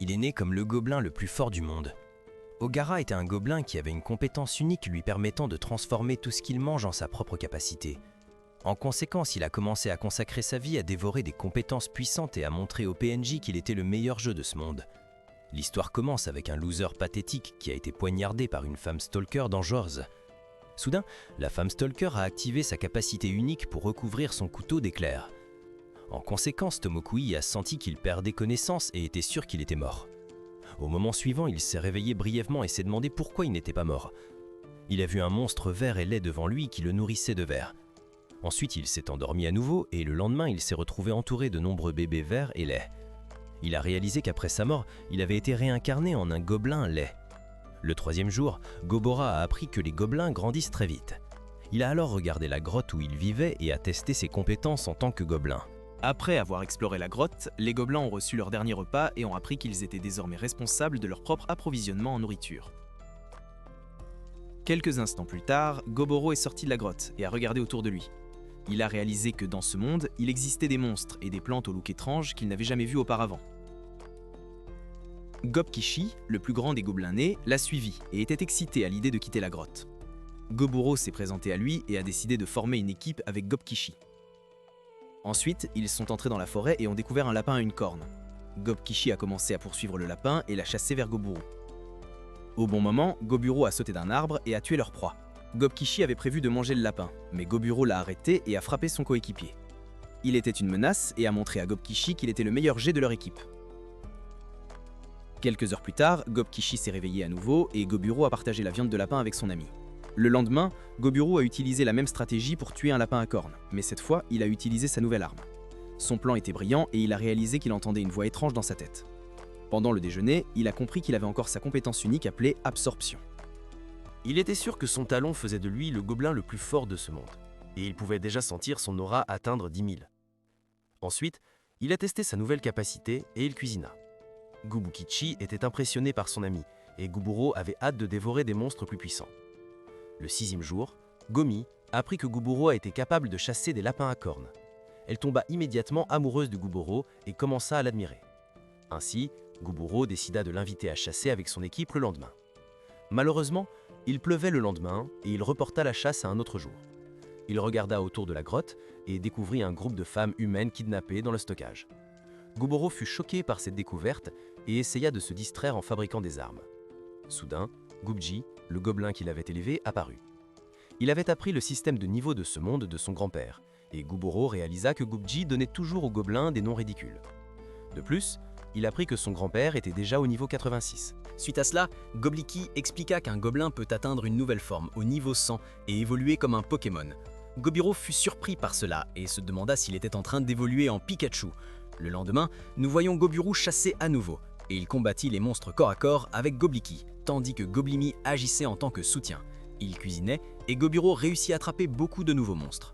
Il est né comme le gobelin le plus fort du monde. Ogara était un gobelin qui avait une compétence unique lui permettant de transformer tout ce qu'il mange en sa propre capacité. En conséquence, il a commencé à consacrer sa vie à dévorer des compétences puissantes et à montrer au PNJ qu'il était le meilleur jeu de ce monde. L'histoire commence avec un loser pathétique qui a été poignardé par une femme stalker dangereuse. Soudain, la femme stalker a activé sa capacité unique pour recouvrir son couteau d'éclairs. En conséquence, Tomokui a senti qu'il perdait connaissance et était sûr qu'il était mort. Au moment suivant, il s'est réveillé brièvement et s'est demandé pourquoi il n'était pas mort. Il a vu un monstre vert et laid devant lui qui le nourrissait de verre. Ensuite, il s'est endormi à nouveau et le lendemain, il s'est retrouvé entouré de nombreux bébés verts et laids. Il a réalisé qu'après sa mort, il avait été réincarné en un gobelin laid. Le troisième jour, Gobora a appris que les gobelins grandissent très vite. Il a alors regardé la grotte où il vivait et a testé ses compétences en tant que gobelin. Après avoir exploré la grotte, les gobelins ont reçu leur dernier repas et ont appris qu'ils étaient désormais responsables de leur propre approvisionnement en nourriture. Quelques instants plus tard, Goboro est sorti de la grotte et a regardé autour de lui. Il a réalisé que dans ce monde, il existait des monstres et des plantes au look étrange qu'il n'avait jamais vus auparavant. Gobkishi, le plus grand des gobelins nés, l'a suivi et était excité à l'idée de quitter la grotte. Goburo s'est présenté à lui et a décidé de former une équipe avec Gobkishi. Ensuite, ils sont entrés dans la forêt et ont découvert un lapin à une corne. Gobkishi a commencé à poursuivre le lapin et l'a chassé vers Goburo. Au bon moment, Goburo a sauté d'un arbre et a tué leur proie. Gobkishi avait prévu de manger le lapin, mais Goburo l'a arrêté et a frappé son coéquipier. Il était une menace et a montré à Gobkishi qu'il était le meilleur jet de leur équipe. Quelques heures plus tard, Gobkishi s'est réveillé à nouveau et Goburo a partagé la viande de lapin avec son ami. Le lendemain, Goburo a utilisé la même stratégie pour tuer un lapin à cornes, mais cette fois, il a utilisé sa nouvelle arme. Son plan était brillant et il a réalisé qu'il entendait une voix étrange dans sa tête. Pendant le déjeuner, il a compris qu'il avait encore sa compétence unique appelée Absorption. Il était sûr que son talon faisait de lui le gobelin le plus fort de ce monde, et il pouvait déjà sentir son aura atteindre 10 000. Ensuite, il a testé sa nouvelle capacité et il cuisina. Gubukichi était impressionné par son ami, et Goburo avait hâte de dévorer des monstres plus puissants. Le 6e jour, Gomi apprit que Goburo a été capable de chasser des lapins à cornes. Elle tomba immédiatement amoureuse de Goburo et commença à l'admirer. Ainsi, Goburo décida de l'inviter à chasser avec son équipe le lendemain. Malheureusement, il pleuvait le lendemain et il reporta la chasse à un autre jour. Il regarda autour de la grotte et découvrit un groupe de femmes humaines kidnappées dans le stockage. Goburo fut choqué par cette découverte et essaya de se distraire en fabriquant des armes. Soudain, Gubji, le gobelin qu'il avait élevé, apparut. Il avait appris le système de niveau de ce monde de son grand-père, et Goburo réalisa que Gubji donnait toujours aux gobelins des noms ridicules. De plus, il apprit que son grand-père était déjà au niveau 86. Suite à cela, Gobliki expliqua qu'un gobelin peut atteindre une nouvelle forme au niveau 100 et évoluer comme un Pokémon. Goburo fut surpris par cela et se demanda s'il était en train d'évoluer en Pikachu. Le lendemain, nous voyons Goburo chasser à nouveau, et il combattit les monstres corps à corps avec Gobliki, tandis que Goblimi agissait en tant que soutien. Il cuisinait et Goburo réussit à attraper beaucoup de nouveaux monstres.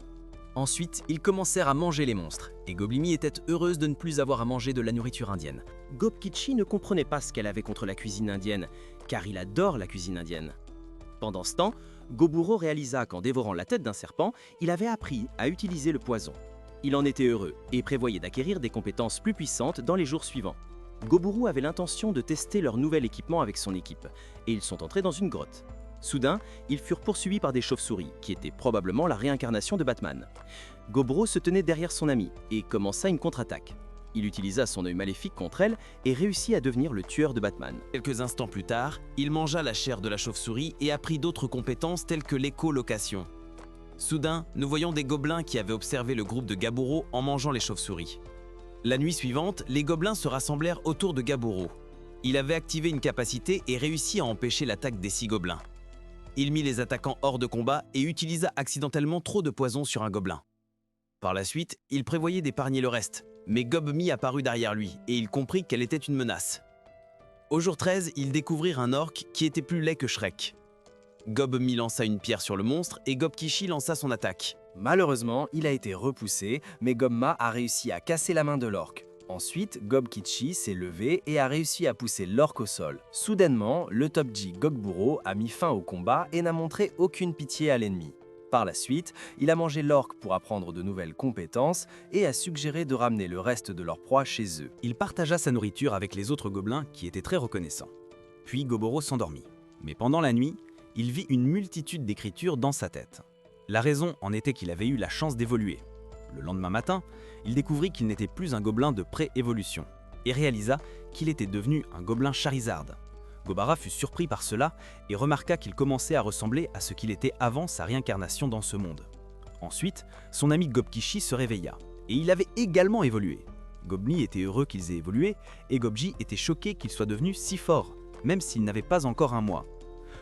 Ensuite, ils commencèrent à manger les monstres, et Goblimi était heureuse de ne plus avoir à manger de la nourriture indienne. Gobkichi ne comprenait pas ce qu'elle avait contre la cuisine indienne, car il adore la cuisine indienne. Pendant ce temps, Goburo réalisa qu'en dévorant la tête d'un serpent, il avait appris à utiliser le poison. Il en était heureux et prévoyait d'acquérir des compétences plus puissantes dans les jours suivants. Goburo avait l'intention de tester leur nouvel équipement avec son équipe, et ils sont entrés dans une grotte. Soudain, ils furent poursuivis par des chauves-souris, qui étaient probablement la réincarnation de Batman. Goburo se tenait derrière son ami et commença une contre-attaque. Il utilisa son œil maléfique contre elle et réussit à devenir le tueur de Batman. Quelques instants plus tard, il mangea la chair de la chauve-souris et apprit d'autres compétences telles que l'écholocation. Soudain, nous voyons des gobelins qui avaient observé le groupe de Gaburo en mangeant les chauves-souris. La nuit suivante, les gobelins se rassemblèrent autour de Gaburo. Il avait activé une capacité et réussi à empêcher l'attaque des 6 gobelins. Il mit les attaquants hors de combat et utilisa accidentellement trop de poison sur un gobelin. Par la suite, il prévoyait d'épargner le reste, mais Gobmi apparut derrière lui et il comprit qu'elle était une menace. Au jour 13, ils découvrirent un orc qui était plus laid que Shrek. Gobmi lança une pierre sur le monstre et Gobkishi lança son attaque. Malheureusement, il a été repoussé, mais Gobma a réussi à casser la main de l'orc. Ensuite, Gobkichi s'est levé et a réussi à pousser l'orc au sol. Soudainement, le Top G Gogburo a mis fin au combat et n'a montré aucune pitié à l'ennemi. Par la suite, il a mangé l'orque pour apprendre de nouvelles compétences et a suggéré de ramener le reste de leur proie chez eux. Il partagea sa nourriture avec les autres gobelins qui étaient très reconnaissants. Puis Goboro s'endormit. Mais pendant la nuit, il vit une multitude d'écritures dans sa tête. La raison en était qu'il avait eu la chance d'évoluer. Le lendemain matin, il découvrit qu'il n'était plus un gobelin de pré-évolution et réalisa qu'il était devenu un gobelin Charizard. Gobara fut surpris par cela et remarqua qu'il commençait à ressembler à ce qu'il était avant sa réincarnation dans ce monde. Ensuite, son ami Gobkishi se réveilla, et il avait également évolué. Gobli était heureux qu'ils aient évolué, et Gobji était choqué qu'il soit devenu si fort, même s'il n'avait pas encore un mois.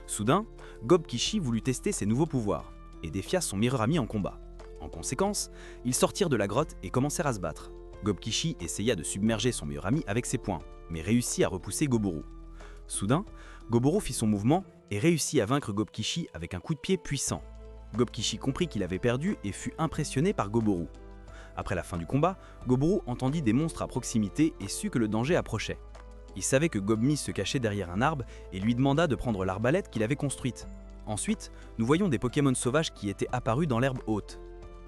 Soudain, Gobkishi voulut tester ses nouveaux pouvoirs, et défia son meilleur ami en combat. En conséquence, ils sortirent de la grotte et commencèrent à se battre. Gobkishi essaya de submerger son meilleur ami avec ses poings, mais réussit à repousser Goboro. Soudain, Goboro fit son mouvement et réussit à vaincre Gobkishi avec un coup de pied puissant. Gobkishi comprit qu'il avait perdu et fut impressionné par Goboro. Après la fin du combat, Goboro entendit des monstres à proximité et sut que le danger approchait. Il savait que Gobmi se cachait derrière un arbre et lui demanda de prendre l'arbalète qu'il avait construite. Ensuite, nous voyons des Pokémon sauvages qui étaient apparus dans l'herbe haute.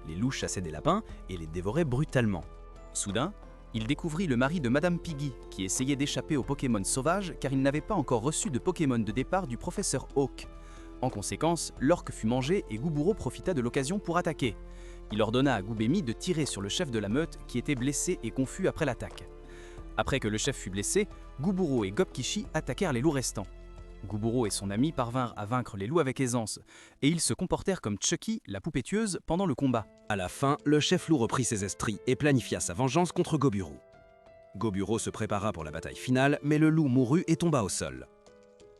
Les loups chassaient des lapins et les dévoraient brutalement. Soudain, il découvrit le mari de Madame Piggy, qui essayait d'échapper aux Pokémon sauvages car il n'avait pas encore reçu de Pokémon de départ du professeur Oak. En conséquence, l'orque fut mangé et Guburo profita de l'occasion pour attaquer. Il ordonna à Gubemi de tirer sur le chef de la meute qui était blessé et confus après l'attaque. Après que le chef fut blessé, Guburo et Gobkishi attaquèrent les loups restants. Guburo et son ami parvinrent à vaincre les loups avec aisance, et ils se comportèrent comme Chucky, la poupée tueuse, pendant le combat. À la fin, le chef loup reprit ses esprits et planifia sa vengeance contre Goburo. Goburo se prépara pour la bataille finale, mais le loup mourut et tomba au sol.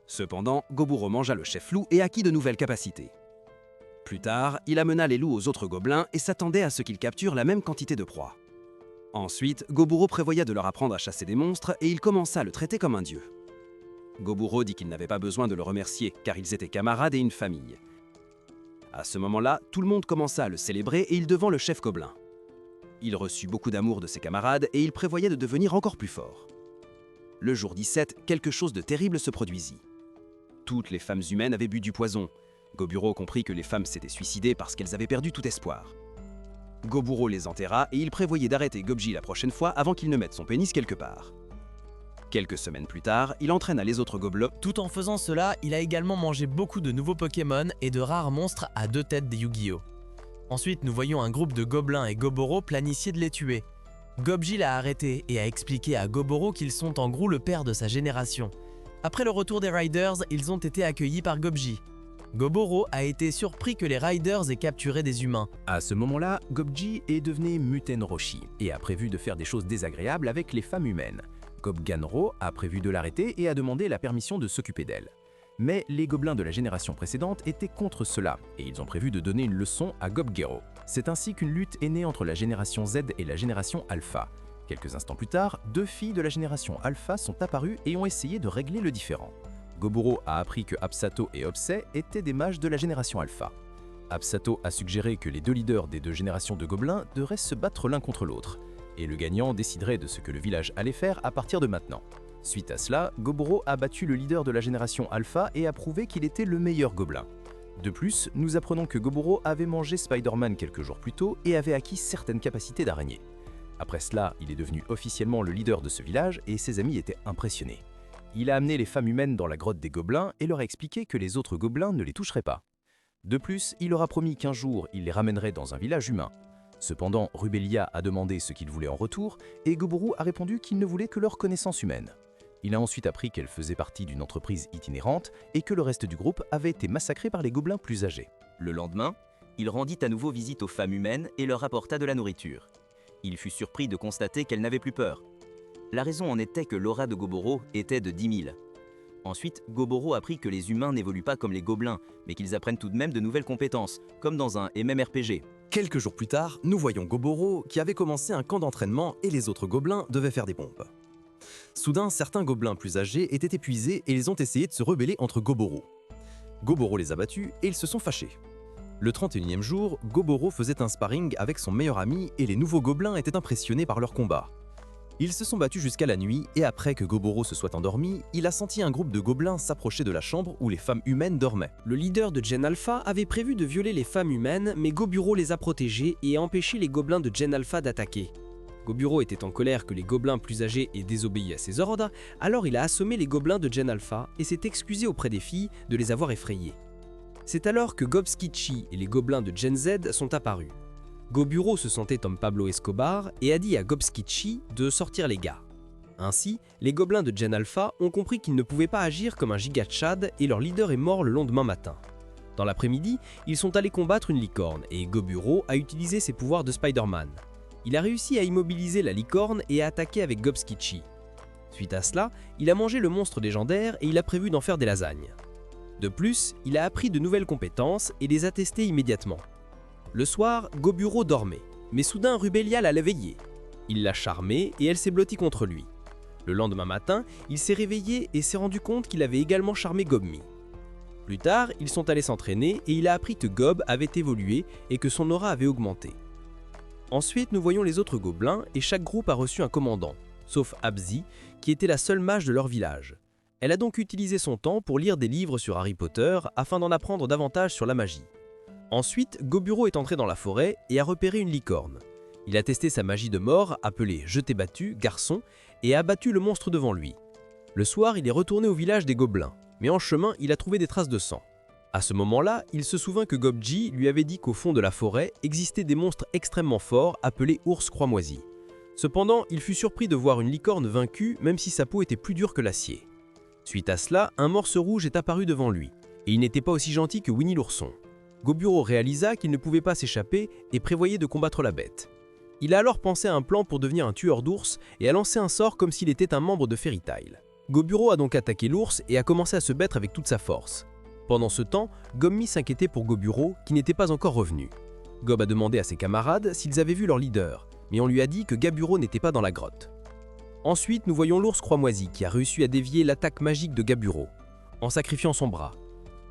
Cependant, Goburo mangea le chef loup et acquit de nouvelles capacités. Plus tard, il amena les loups aux autres gobelins et s'attendait à ce qu'ils capturent la même quantité de proie. Ensuite, Goburo prévoya de leur apprendre à chasser des monstres et il commença à le traiter comme un dieu. Goburo dit qu'il n'avait pas besoin de le remercier car ils étaient camarades et une famille. À ce moment-là, tout le monde commença à le célébrer et il devint le chef gobelin. Il reçut beaucoup d'amour de ses camarades et il prévoyait de devenir encore plus fort. Le jour 17, quelque chose de terrible se produisit. Toutes les femmes humaines avaient bu du poison. Goburo comprit que les femmes s'étaient suicidées parce qu'elles avaient perdu tout espoir. Goburo les enterra et il prévoyait d'arrêter Gobji la prochaine fois avant qu'il ne mette son pénis quelque part. Quelques semaines plus tard, il entraîna les autres gobelins. Tout en faisant cela, il a également mangé beaucoup de nouveaux Pokémon et de rares monstres à deux têtes des Yu-Gi-Oh! Ensuite, nous voyons un groupe de gobelins et Goboro planifier de les tuer. Gobji l'a arrêté et a expliqué à Goboro qu'ils sont en gros le père de sa génération. Après le retour des Riders, ils ont été accueillis par Gobji. Goboro a été surpris que les Riders aient capturé des humains. À ce moment-là, Gobji est devenu Muten Roshi et a prévu de faire des choses désagréables avec les femmes humaines. Gobganro a prévu de l'arrêter et a demandé la permission de s'occuper d'elle. Mais les gobelins de la génération précédente étaient contre cela et ils ont prévu de donner une leçon à Gobgero. C'est ainsi qu'une lutte est née entre la génération Z et la génération Alpha. Quelques instants plus tard, deux filles de la génération Alpha sont apparues et ont essayé de régler le différend. Goburo a appris que Absato et Obsé étaient des mages de la génération Alpha. Absato a suggéré que les deux leaders des deux générations de gobelins devraient se battre l'un contre l'autre, et le gagnant déciderait de ce que le village allait faire à partir de maintenant. Suite à cela, Goburo a battu le leader de la génération Alpha et a prouvé qu'il était le meilleur gobelin. De plus, nous apprenons que Goburo avait mangé Spider-Man quelques jours plus tôt et avait acquis certaines capacités d'araignée. Après cela, il est devenu officiellement le leader de ce village et ses amis étaient impressionnés. Il a amené les femmes humaines dans la grotte des gobelins et leur a expliqué que les autres gobelins ne les toucheraient pas. De plus, il leur a promis qu'un jour, il les ramènerait dans un village humain. Cependant, Rubelia a demandé ce qu'il voulait en retour et Goburo a répondu qu'il ne voulait que leur connaissance humaine. Il a ensuite appris qu'elle faisait partie d'une entreprise itinérante et que le reste du groupe avait été massacré par les gobelins plus âgés. Le lendemain, il rendit à nouveau visite aux femmes humaines et leur apporta de la nourriture. Il fut surpris de constater qu'elles n'avaient plus peur. La raison en était que l'aura de Goboro était de 10 000. Ensuite, Goboro apprit que les humains n'évoluent pas comme les gobelins, mais qu'ils apprennent tout de même de nouvelles compétences, comme dans un MMORPG. Quelques jours plus tard, nous voyons Goboro qui avait commencé un camp d'entraînement et les autres gobelins devaient faire des pompes. Soudain, certains gobelins plus âgés étaient épuisés et ils ont essayé de se rebeller entre Goboro. Goboro les a battus et ils se sont fâchés. Le 31e jour, Goboro faisait un sparring avec son meilleur ami et les nouveaux gobelins étaient impressionnés par leur combat. Ils se sont battus jusqu'à la nuit et après que Goboro se soit endormi, il a senti un groupe de gobelins s'approcher de la chambre où les femmes humaines dormaient. Le leader de Gen Alpha avait prévu de violer les femmes humaines, mais Goburo les a protégées et a empêché les gobelins de Gen Alpha d'attaquer. Goburo était en colère que les gobelins plus âgés aient désobéi à ses ordres, alors il a assommé les gobelins de Gen Alpha et s'est excusé auprès des filles de les avoir effrayés. C'est alors que Gobskichi et les gobelins de Gen Z sont apparus. Goburo se sentait comme Pablo Escobar et a dit à Gobskichi de sortir les gars. Ainsi, les gobelins de Gen Alpha ont compris qu'ils ne pouvaient pas agir comme un giga Chad et leur leader est mort le lendemain matin. Dans l'après-midi, ils sont allés combattre une licorne et Goburo a utilisé ses pouvoirs de Spider-Man. Il a réussi à immobiliser la licorne et à attaquer avec Gobskichi. Suite à cela, il a mangé le monstre légendaire et il a prévu d'en faire des lasagnes. De plus, il a appris de nouvelles compétences et les a testées immédiatement. Le soir, Goburo dormait, mais soudain Rubelia l'a éveillé. Il l'a charmée et elle s'est blottie contre lui. Le lendemain matin, il s'est réveillé et s'est rendu compte qu'il avait également charmé Gobmi. Plus tard, ils sont allés s'entraîner et il a appris que Gob avait évolué et que son aura avait augmenté. Ensuite, nous voyons les autres gobelins et chaque groupe a reçu un commandant, sauf Abzi, qui était la seule mage de leur village. Elle a donc utilisé son temps pour lire des livres sur Harry Potter afin d'en apprendre davantage sur la magie. Ensuite, Goburo est entré dans la forêt et a repéré une licorne. Il a testé sa magie de mort, appelée « Je t'ai battu, garçon », et a abattu le monstre devant lui. Le soir, il est retourné au village des gobelins, mais en chemin, il a trouvé des traces de sang. À ce moment-là, il se souvint que Gobji lui avait dit qu'au fond de la forêt existaient des monstres extrêmement forts appelés ours croix-moisis. Cependant, il fut surpris de voir une licorne vaincue même si sa peau était plus dure que l'acier. Suite à cela, un morse rouge est apparu devant lui, et il n'était pas aussi gentil que Winnie l'ourson. Goburo réalisa qu'il ne pouvait pas s'échapper et prévoyait de combattre la bête. Il a alors pensé à un plan pour devenir un tueur d'ours et a lancé un sort comme s'il était un membre de Fairy Tail. Goburo a donc attaqué l'ours et a commencé à se battre avec toute sa force. Pendant ce temps, Gommi s'inquiétait pour Goburo qui n'était pas encore revenu. Gob a demandé à ses camarades s'ils avaient vu leur leader, mais on lui a dit que Gaburo n'était pas dans la grotte. Ensuite, nous voyons l'ours croix-moisi qui a réussi à dévier l'attaque magique de Gaburo, en sacrifiant son bras.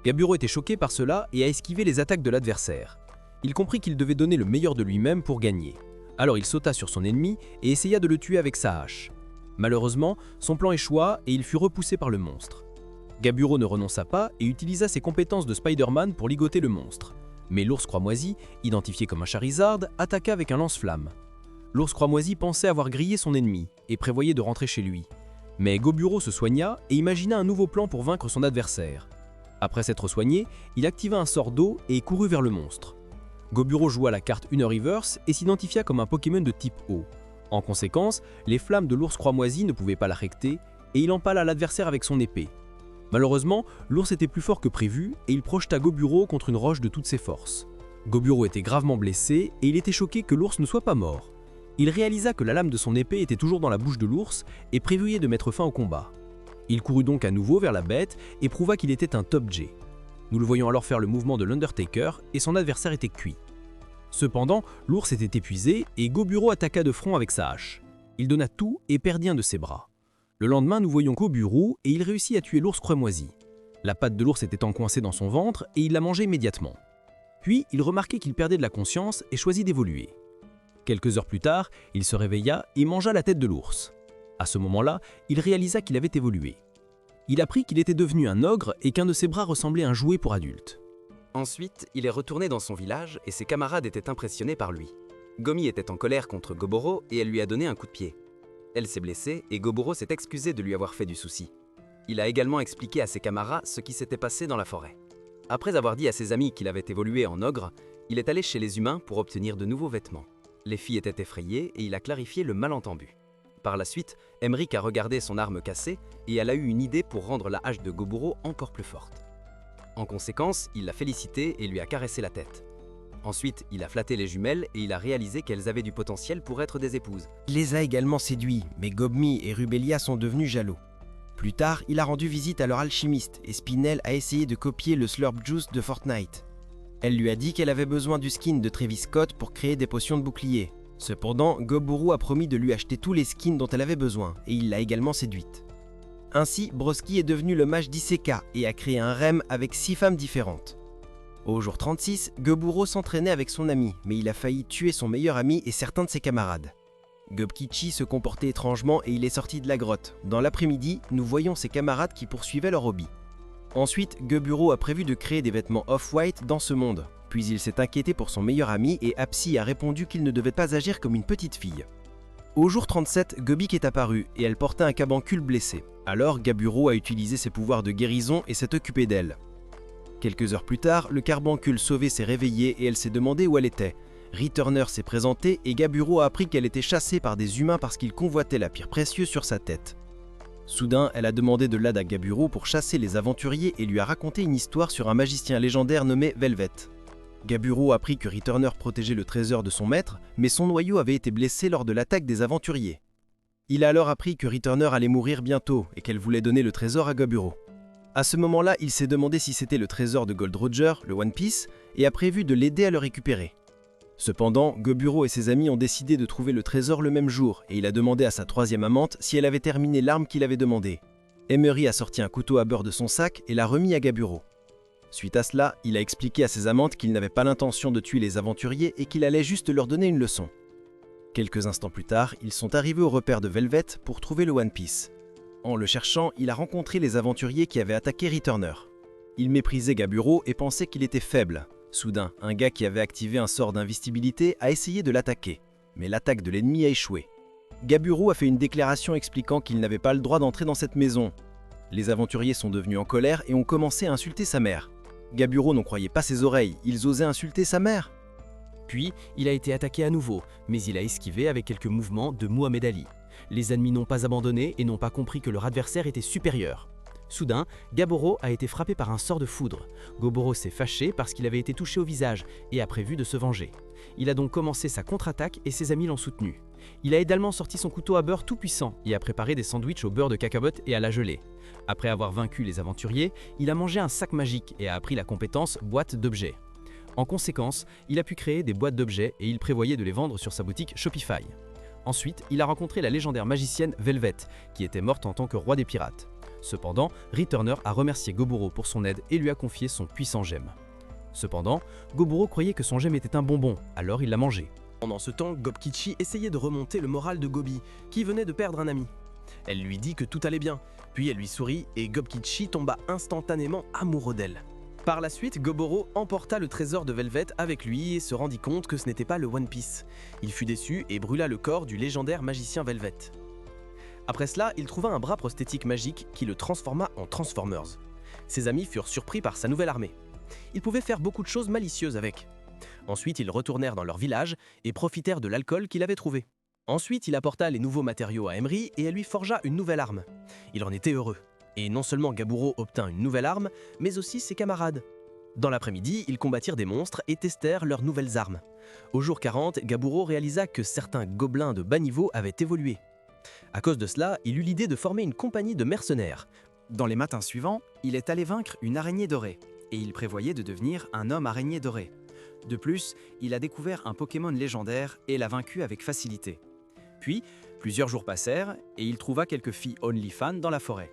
Gaburo était choqué par cela et a esquivé les attaques de l'adversaire. Il comprit qu'il devait donner le meilleur de lui-même pour gagner. Alors il sauta sur son ennemi et essaya de le tuer avec sa hache. Malheureusement, son plan échoua et il fut repoussé par le monstre. Gaburo ne renonça pas et utilisa ses compétences de Spider-Man pour ligoter le monstre. Mais l'ours croix-moisi, identifié comme un Charizard, attaqua avec un lance-flamme. L'ours croix-moisi pensait avoir grillé son ennemi et prévoyait de rentrer chez lui. Mais Goburo se soigna et imagina un nouveau plan pour vaincre son adversaire. Après s'être soigné, il activa un sort d'eau et courut vers le monstre. Goburo joua la carte Universe et s'identifia comme un Pokémon de type eau. En conséquence, les flammes de l'ours croix-moisi ne pouvaient pas l'arrêter et il empala l'adversaire avec son épée. Malheureusement, l'ours était plus fort que prévu et il projeta Goburo contre une roche de toutes ses forces. Goburo était gravement blessé et il était choqué que l'ours ne soit pas mort. Il réalisa que la lame de son épée était toujours dans la bouche de l'ours et prévoyait de mettre fin au combat. Il courut donc à nouveau vers la bête et prouva qu'il était un top J. Nous le voyons alors faire le mouvement de l'Undertaker et son adversaire était cuit. Cependant, l'ours était épuisé et Goburo attaqua de front avec sa hache. Il donna tout et perdit un de ses bras. Le lendemain, nous voyons Goburo et il réussit à tuer l'ours croix-moisi. La patte de l'ours était encoincée dans son ventre et il la mangeait immédiatement. Puis, il remarquait qu'il perdait de la conscience et choisit d'évoluer. Quelques heures plus tard, il se réveilla et mangea la tête de l'ours. À ce moment-là, il réalisa qu'il avait évolué. Il apprit qu'il était devenu un ogre et qu'un de ses bras ressemblait à un jouet pour adultes. Ensuite, il est retourné dans son village et ses camarades étaient impressionnés par lui. Gomi était en colère contre Goboro et elle lui a donné un coup de pied. Elle s'est blessée et Goboro s'est excusé de lui avoir fait du souci. Il a également expliqué à ses camarades ce qui s'était passé dans la forêt. Après avoir dit à ses amis qu'il avait évolué en ogre, il est allé chez les humains pour obtenir de nouveaux vêtements. Les filles étaient effrayées et il a clarifié le malentendu. Par la suite, Emric a regardé son arme cassée et elle a eu une idée pour rendre la hache de Goburo encore plus forte. En conséquence, il l'a félicitée et lui a caressé la tête. Ensuite, il a flatté les jumelles et il a réalisé qu'elles avaient du potentiel pour être des épouses. Il les a également séduits, mais Gobmi et Rubelia sont devenus jaloux. Plus tard, il a rendu visite à leur alchimiste et Spinel a essayé de copier le Slurp Juice de Fortnite. Elle lui a dit qu'elle avait besoin du skin de Travis Scott pour créer des potions de bouclier. Cependant, Goburo a promis de lui acheter tous les skins dont elle avait besoin et il l'a également séduite. Ainsi, Broski est devenu le mage d'Iseka et a créé un REM avec 6 femmes différentes. Au jour 36, Goburo s'entraînait avec son ami, mais il a failli tuer son meilleur ami et certains de ses camarades. Gobkichi se comportait étrangement et il est sorti de la grotte. Dans l'après-midi, nous voyons ses camarades qui poursuivaient leur hobby. Ensuite, Goburo a prévu de créer des vêtements off-white dans ce monde. Puis il s'est inquiété pour son meilleur ami et Apsi a répondu qu'il ne devait pas agir comme une petite fille. Au jour 37, Gobik est apparue et elle portait un cabancule blessé. Alors Gaburo a utilisé ses pouvoirs de guérison et s'est occupé d'elle. Quelques heures plus tard, le carbancule sauvé s'est réveillé et elle s'est demandé où elle était. Returner s'est présenté et Gaburo a appris qu'elle était chassée par des humains parce qu'ils convoitaient la pierre précieuse sur sa tête. Soudain, elle a demandé de l'aide à Gaburo pour chasser les aventuriers et lui a raconté une histoire sur un magicien légendaire nommé Velvet. Gaburo a appris que Returner protégeait le trésor de son maître, mais son noyau avait été blessé lors de l'attaque des aventuriers. Il a alors appris que Returner allait mourir bientôt et qu'elle voulait donner le trésor à Gaburo. À ce moment-là, il s'est demandé si c'était le trésor de Gold Roger, le One Piece, et a prévu de l'aider à le récupérer. Cependant, Goburo et ses amis ont décidé de trouver le trésor le même jour et il a demandé à sa troisième amante si elle avait terminé l'arme qu'il avait demandé. Emery a sorti un couteau à beurre de son sac et l'a remis à Gaburo. Suite à cela, il a expliqué à ses amantes qu'il n'avait pas l'intention de tuer les aventuriers et qu'il allait juste leur donner une leçon. Quelques instants plus tard, ils sont arrivés au repère de Velvet pour trouver le One Piece. En le cherchant, il a rencontré les aventuriers qui avaient attaqué Returner. Il méprisait Gaburo et pensait qu'il était faible. Soudain, un gars qui avait activé un sort d'invisibilité a essayé de l'attaquer, mais l'attaque de l'ennemi a échoué. Gaburo a fait une déclaration expliquant qu'il n'avait pas le droit d'entrer dans cette maison. Les aventuriers sont devenus en colère et ont commencé à insulter sa mère. Gaburo n'en croyait pas ses oreilles, ils osaient insulter sa mère. Puis, il a été attaqué à nouveau, mais il a esquivé avec quelques mouvements de Muhammad Ali. Les ennemis n'ont pas abandonné et n'ont pas compris que leur adversaire était supérieur. Soudain, Gaburo a été frappé par un sort de foudre. Goburo s'est fâché parce qu'il avait été touché au visage et a prévu de se venger. Il a donc commencé sa contre-attaque et ses amis l'ont soutenu. Il a également sorti son couteau à beurre tout puissant et a préparé des sandwichs au beurre de cacahuète et à la gelée. Après avoir vaincu les aventuriers, il a mangé un sac magique et a appris la compétence boîte d'objets. En conséquence, il a pu créer des boîtes d'objets et il prévoyait de les vendre sur sa boutique Shopify. Ensuite, il a rencontré la légendaire magicienne Velvet, qui était morte en tant que roi des pirates. Cependant, Returner a remercié Goburo pour son aide et lui a confié son puissant gemme. Cependant, Goburo croyait que son gemme était un bonbon, alors il l'a mangé. Pendant ce temps, Gobkichi essayait de remonter le moral de Gobi, qui venait de perdre un ami. Elle lui dit que tout allait bien, puis elle lui sourit et Gobkichi tomba instantanément amoureux d'elle. Par la suite, Goburo emporta le trésor de Velvet avec lui et se rendit compte que ce n'était pas le One Piece. Il fut déçu et brûla le corps du légendaire magicien Velvet. Après cela, il trouva un bras prosthétique magique qui le transforma en Transformers. Ses amis furent surpris par sa nouvelle armée. Ils pouvaient faire beaucoup de choses malicieuses avec. Ensuite, ils retournèrent dans leur village et profitèrent de l'alcool qu'il avait trouvé. Ensuite, il apporta les nouveaux matériaux à Emery et elle lui forgea une nouvelle arme. Il en était heureux. Et non seulement Gaburo obtint une nouvelle arme, mais aussi ses camarades. Dans l'après-midi, ils combattirent des monstres et testèrent leurs nouvelles armes. Au jour 40, Gaburo réalisa que certains gobelins de bas niveau avaient évolué. À cause de cela, il eut l'idée de former une compagnie de mercenaires. Dans les matins suivants, il est allé vaincre une araignée dorée, et il prévoyait de devenir un homme araignée doré. De plus, il a découvert un Pokémon légendaire et l'a vaincu avec facilité. Puis, plusieurs jours passèrent, et il trouva quelques filles OnlyFans dans la forêt.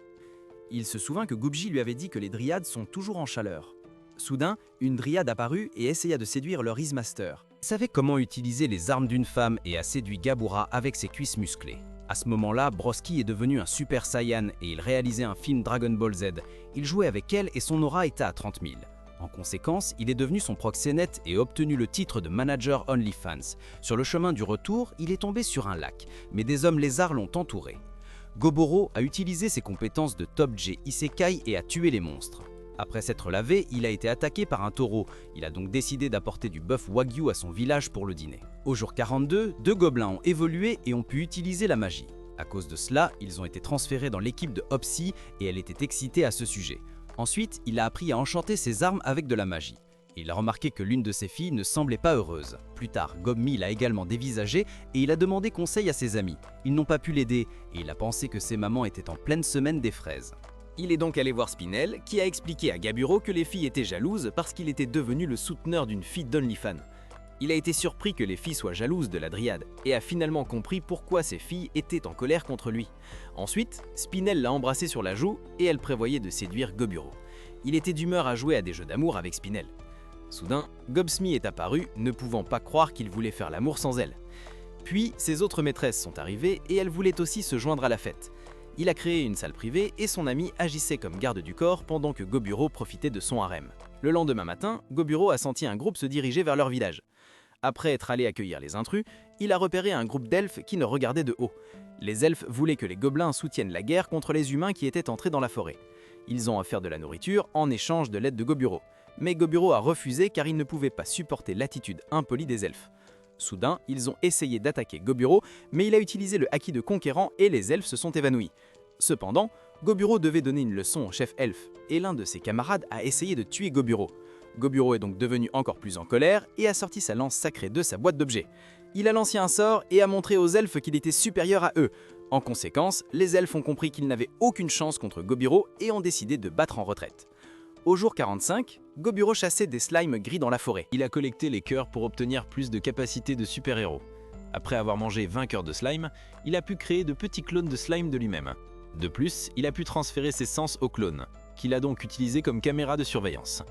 Il se souvint que Gubji lui avait dit que les dryades sont toujours en chaleur. Soudain, une dryade apparut et essaya de séduire leur Ismaster. Il savait comment utiliser les armes d'une femme et a séduit Gabura avec ses cuisses musclées. À ce moment-là, Broski est devenu un Super Saiyan et il réalisait un film Dragon Ball Z. Il jouait avec elle et son aura était à 30 000. En conséquence, il est devenu son proxénète et a obtenu le titre de manager OnlyFans. Sur le chemin du retour, il est tombé sur un lac, mais des hommes lézards l'ont entouré. Goburo a utilisé ses compétences de Top J Isekai et a tué les monstres. Après s'être lavé, il a été attaqué par un taureau. Il a donc décidé d'apporter du bœuf Wagyu à son village pour le dîner. Au jour 42, 2 gobelins ont évolué et ont pu utiliser la magie. À cause de cela, ils ont été transférés dans l'équipe de Hopsy et elle était excitée à ce sujet. Ensuite, il a appris à enchanter ses armes avec de la magie. Il a remarqué que l'une de ses filles ne semblait pas heureuse. Plus tard, Gobmi l'a également dévisagé et il a demandé conseil à ses amis. Ils n'ont pas pu l'aider et il a pensé que ses mamans étaient en pleine semaine des fraises. Il est donc allé voir Spinel, qui a expliqué à Gaburo que les filles étaient jalouses parce qu'il était devenu le souteneur d'une fille d'OnlyFans. Il a été surpris que les filles soient jalouses de la dryade et a finalement compris pourquoi ces filles étaient en colère contre lui. Ensuite, Spinel l'a embrassé sur la joue et elle prévoyait de séduire Goburo. Il était d'humeur à jouer à des jeux d'amour avec Spinel. Soudain, Gobsmi est apparu, ne pouvant pas croire qu'il voulait faire l'amour sans elle. Puis, ses autres maîtresses sont arrivées et elles voulaient aussi se joindre à la fête. Il a créé une salle privée et son ami agissait comme garde du corps pendant que Goburo profitait de son harem. Le lendemain matin, Goburo a senti un groupe se diriger vers leur village. Après être allé accueillir les intrus, il a repéré un groupe d'elfes qui le regardaient de haut. Les elfes voulaient que les gobelins soutiennent la guerre contre les humains qui étaient entrés dans la forêt. Ils ont offert de la nourriture en échange de l'aide de Goburo. Mais Goburo a refusé car il ne pouvait pas supporter l'attitude impolie des elfes. Soudain, ils ont essayé d'attaquer Goburo, mais il a utilisé le haki de conquérant et les elfes se sont évanouis. Cependant, Goburo devait donner une leçon au chef elfe, et l'un de ses camarades a essayé de tuer Goburo. Goburo est donc devenu encore plus en colère et a sorti sa lance sacrée de sa boîte d'objets. Il a lancé un sort et a montré aux elfes qu'il était supérieur à eux. En conséquence, les elfes ont compris qu'ils n'avaient aucune chance contre Goburo et ont décidé de battre en retraite. Au jour 45, Goburo chassait des slimes gris dans la forêt. Il a collecté les cœurs pour obtenir plus de capacités de super-héros. Après avoir mangé 20 cœurs de slime, il a pu créer de petits clones de slime de lui-même. De plus, il a pu transférer ses sens aux clones, qu'il a donc utilisé comme caméra de surveillance.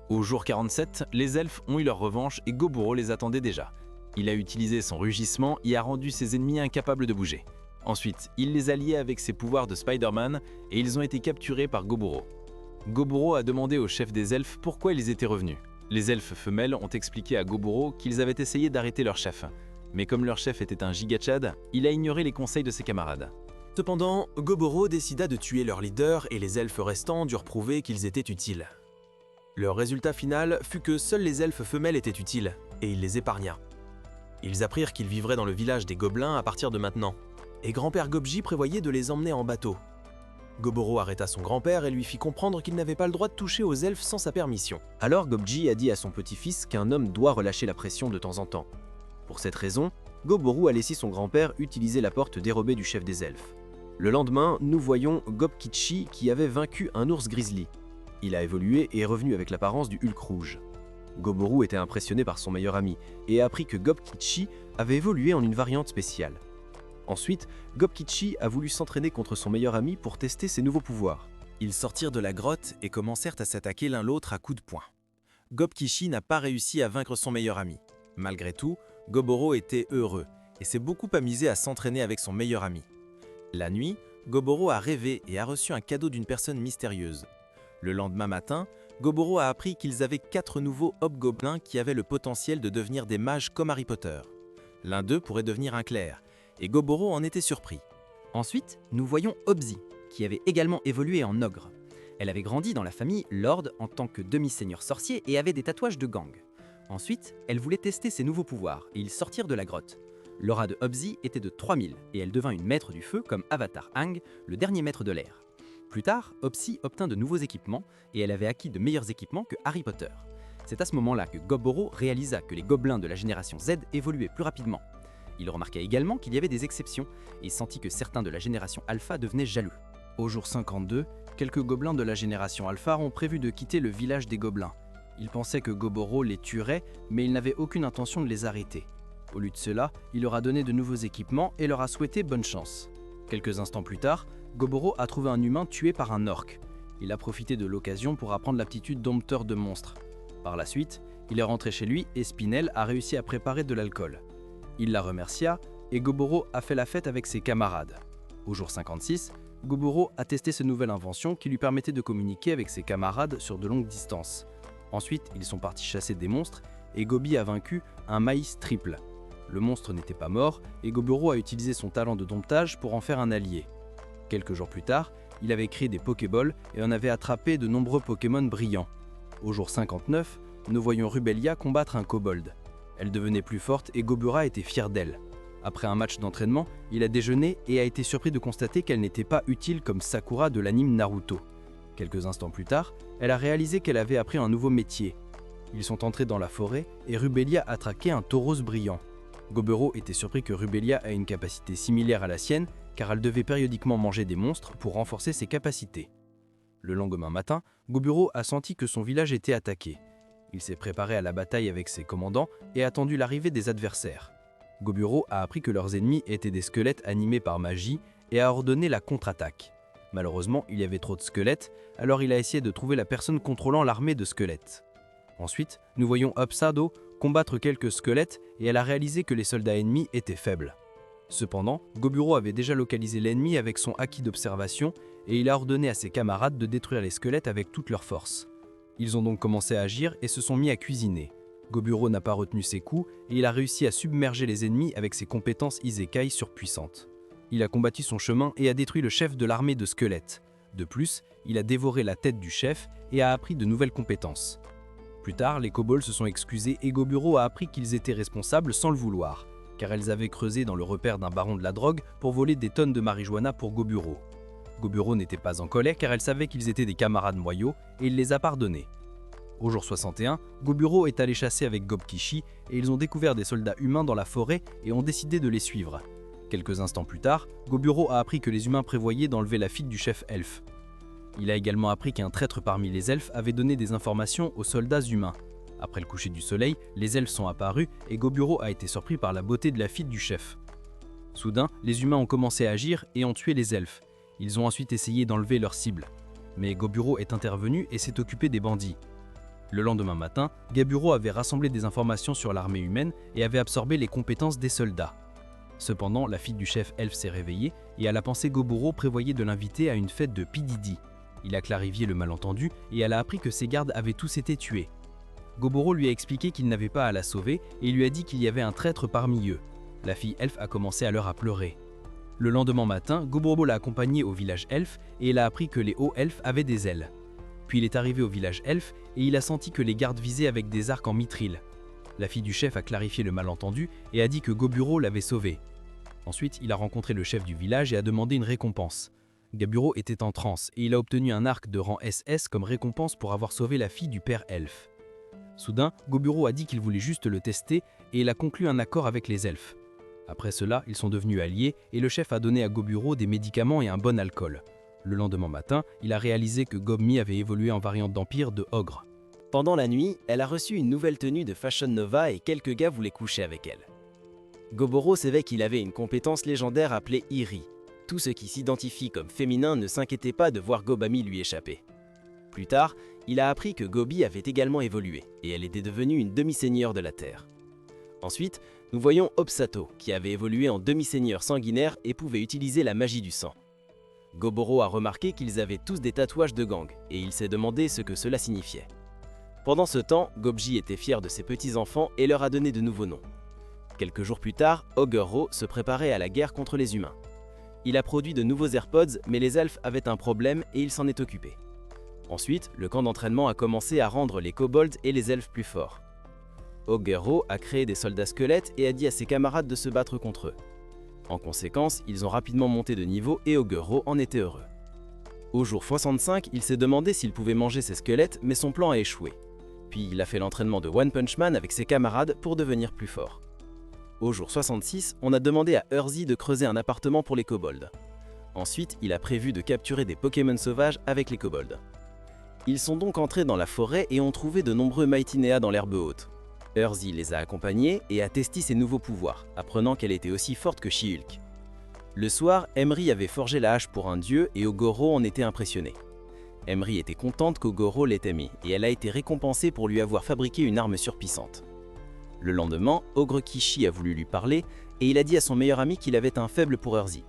Au jour 47, les elfes ont eu leur revanche et Goburo les attendait déjà. Il a utilisé son rugissement et a rendu ses ennemis incapables de bouger. Ensuite, il les a liés avec ses pouvoirs de Spider-Man et ils ont été capturés par Goburo. Goburo a demandé au chef des elfes pourquoi ils étaient revenus. Les elfes femelles ont expliqué à Goburo qu'ils avaient essayé d'arrêter leur chef. Mais comme leur chef était un gigachad, il a ignoré les conseils de ses camarades. Cependant, Goburo décida de tuer leur leader et les elfes restants durent prouver qu'ils étaient utiles. Leur résultat final fut que seuls les elfes femelles étaient utiles, et il les épargna. Ils apprirent qu'ils vivraient dans le village des gobelins à partir de maintenant, et grand-père Gobji prévoyait de les emmener en bateau. Goburo arrêta son grand-père et lui fit comprendre qu'il n'avait pas le droit de toucher aux elfes sans sa permission. Alors Gobji a dit à son petit-fils qu'un homme doit relâcher la pression de temps en temps. Pour cette raison, Goburo a laissé son grand-père utiliser la porte dérobée du chef des elfes. Le lendemain, nous voyons Gobkichi qui avait vaincu un ours grizzly. Il a évolué et est revenu avec l'apparence du Hulk rouge. Goburo était impressionné par son meilleur ami et a appris que Gobkichi avait évolué en une variante spéciale. Ensuite, Gobkichi a voulu s'entraîner contre son meilleur ami pour tester ses nouveaux pouvoirs. Ils sortirent de la grotte et commencèrent à s'attaquer l'un l'autre à coups de poing. Gobkichi n'a pas réussi à vaincre son meilleur ami. Malgré tout, Goburo était heureux et s'est beaucoup amusé à s'entraîner avec son meilleur ami. La nuit, Goburo a rêvé et a reçu un cadeau d'une personne mystérieuse. Le lendemain matin, Goburo a appris qu'ils avaient 4 nouveaux hobgoblins qui avaient le potentiel de devenir des mages comme Harry Potter. L'un d'eux pourrait devenir un clerc, et Goburo en était surpris. Ensuite, nous voyons Obzi, qui avait également évolué en ogre. Elle avait grandi dans la famille Lord en tant que demi-seigneur sorcier et avait des tatouages de gang. Ensuite, elle voulait tester ses nouveaux pouvoirs et ils sortirent de la grotte. L'aura de Obzi était de 3000 et elle devint une maître du feu comme Avatar Aang, le dernier maître de l'air. Plus tard, Obzi obtint de nouveaux équipements et elle avait acquis de meilleurs équipements que Harry Potter. C'est à ce moment-là que Goburo réalisa que les gobelins de la génération Z évoluaient plus rapidement. Il remarqua également qu'il y avait des exceptions et sentit que certains de la génération Alpha devenaient jaloux. Au jour 52, quelques gobelins de la génération Alpha ont prévu de quitter le village des gobelins. Ils pensaient que Goburo les tuerait, mais il n'avait aucune intention de les arrêter. Au lieu de cela, il leur a donné de nouveaux équipements et leur a souhaité bonne chance. Quelques instants plus tard, Goburo a trouvé un humain tué par un orc. Il a profité de l'occasion pour apprendre l'aptitude dompteur de monstres. Par la suite, il est rentré chez lui et Spinel a réussi à préparer de l'alcool. Il la remercia et Goburo a fait la fête avec ses camarades. Au jour 56, Goburo a testé cette nouvelle invention qui lui permettait de communiquer avec ses camarades sur de longues distances. Ensuite, ils sont partis chasser des monstres et Gobi a vaincu un maïs triple. Le monstre n'était pas mort et Goburo a utilisé son talent de domptage pour en faire un allié. Quelques jours plus tard, il avait créé des Pokéballs et en avait attrapé de nombreux Pokémon brillants. Au jour 59, nous voyons Rubelia combattre un kobold. Elle devenait plus forte et Gobura était fier d'elle. Après un match d'entraînement, il a déjeuné et a été surpris de constater qu'elle n'était pas utile comme Sakura de l'anime Naruto. Quelques instants plus tard, elle a réalisé qu'elle avait appris un nouveau métier. Ils sont entrés dans la forêt et Rubelia a traqué un tauros brillant. Goburo était surpris que Rubelia ait une capacité similaire à la sienne car elle devait périodiquement manger des monstres pour renforcer ses capacités. Le lendemain matin, Goburo a senti que son village était attaqué. Il s'est préparé à la bataille avec ses commandants et a attendu l'arrivée des adversaires. Goburo a appris que leurs ennemis étaient des squelettes animés par magie et a ordonné la contre-attaque. Malheureusement, il y avait trop de squelettes, alors il a essayé de trouver la personne contrôlant l'armée de squelettes. Ensuite, nous voyons Upsado combattre quelques squelettes et elle a réalisé que les soldats ennemis étaient faibles. Cependant, Goburo avait déjà localisé l'ennemi avec son acquis d'observation et il a ordonné à ses camarades de détruire les squelettes avec toute leur force. Ils ont donc commencé à agir et se sont mis à cuisiner. Goburo n'a pas retenu ses coups et il a réussi à submerger les ennemis avec ses compétences Isekai surpuissantes. Il a combattu son chemin et a détruit le chef de l'armée de squelettes. De plus, il a dévoré la tête du chef et a appris de nouvelles compétences. Plus tard, les kobolds se sont excusés et Goburo a appris qu'ils étaient responsables sans le vouloir, car elles avaient creusé dans le repère d'un baron de la drogue pour voler des tonnes de marijuana pour Goburo. Goburo n'était pas en colère car elle savait qu'ils étaient des camarades loyaux et il les a pardonnés. Au jour 61, Goburo est allé chasser avec Gobkishi et ils ont découvert des soldats humains dans la forêt et ont décidé de les suivre. Quelques instants plus tard, Goburo a appris que les humains prévoyaient d'enlever la fille du chef elfe. Il a également appris qu'un traître parmi les elfes avait donné des informations aux soldats humains. Après le coucher du soleil, les elfes sont apparus et Goburo a été surpris par la beauté de la fille du chef. Soudain, les humains ont commencé à agir et ont tué les elfes. Ils ont ensuite essayé d'enlever leur cible. Mais Goburo est intervenu et s'est occupé des bandits. Le lendemain matin, Gaburo avait rassemblé des informations sur l'armée humaine et avait absorbé les compétences des soldats. Cependant, la fille du chef elfe s'est réveillée et à la pensée Goburo prévoyait de l'inviter à une fête de Pididi. Il a clarifié le malentendu et elle a appris que ses gardes avaient tous été tués. Goburo lui a expliqué qu'il n'avait pas à la sauver et lui a dit qu'il y avait un traître parmi eux. La fille elfe a commencé alors à pleurer. Le lendemain matin, Goburo l'a accompagné au village elfe et il a appris que les hauts elfes avaient des ailes. Puis il est arrivé au village elfe et il a senti que les gardes visaient avec des arcs en mithril. La fille du chef a clarifié le malentendu et a dit que Goburo l'avait sauvé. Ensuite, il a rencontré le chef du village et a demandé une récompense. Gaburo était en transe et il a obtenu un arc de rang SS comme récompense pour avoir sauvé la fille du père elfe. Soudain, Goburo a dit qu'il voulait juste le tester et il a conclu un accord avec les elfes. Après cela, ils sont devenus alliés et le chef a donné à Goburo des médicaments et un bon alcool. Le lendemain matin, il a réalisé que Gobmi avait évolué en variante d'empire de ogre. Pendant la nuit, elle a reçu une nouvelle tenue de Fashion Nova et quelques gars voulaient coucher avec elle. Goburo savait qu'il avait une compétence légendaire appelée Iri. Tout ce qui s'identifie comme féminin ne s'inquiétait pas de voir Gobami lui échapper. Plus tard, il a appris que Gobi avait également évolué et elle était devenue une demi-seigneur de la Terre. Ensuite, nous voyons Obsato, qui avait évolué en demi-seigneur sanguinaire et pouvait utiliser la magie du sang. Goburo a remarqué qu'ils avaient tous des tatouages de gang et il s'est demandé ce que cela signifiait. Pendant ce temps, Gobji était fier de ses petits-enfants et leur a donné de nouveaux noms. Quelques jours plus tard, Oguro se préparait à la guerre contre les humains. Il a produit de nouveaux AirPods, mais les elfes avaient un problème et il s'en est occupé. Ensuite, le camp d'entraînement a commencé à rendre les kobolds et les elfes plus forts. Oguro a créé des soldats squelettes et a dit à ses camarades de se battre contre eux. En conséquence, ils ont rapidement monté de niveau et Oguro en était heureux. Au jour 65, il s'est demandé s'il pouvait manger ses squelettes, mais son plan a échoué. Puis il a fait l'entraînement de One Punch Man avec ses camarades pour devenir plus fort. Au jour 66, on a demandé à Urzi de creuser un appartement pour les kobolds. Ensuite, il a prévu de capturer des Pokémon sauvages avec les kobolds. Ils sont donc entrés dans la forêt et ont trouvé de nombreux Mytinea dans l'herbe haute. Urzi les a accompagnés et a testé ses nouveaux pouvoirs, apprenant qu'elle était aussi forte que She-Hulk. Le soir, Emry avait forgé la hache pour un dieu et Oguro en était impressionné. Emry était contente qu'Oguro l'ait aimée et elle a été récompensée pour lui avoir fabriqué une arme surpuissante. Le lendemain, Ogre Kishi a voulu lui parler et il a dit à son meilleur ami qu'il avait un faible pour Urzi.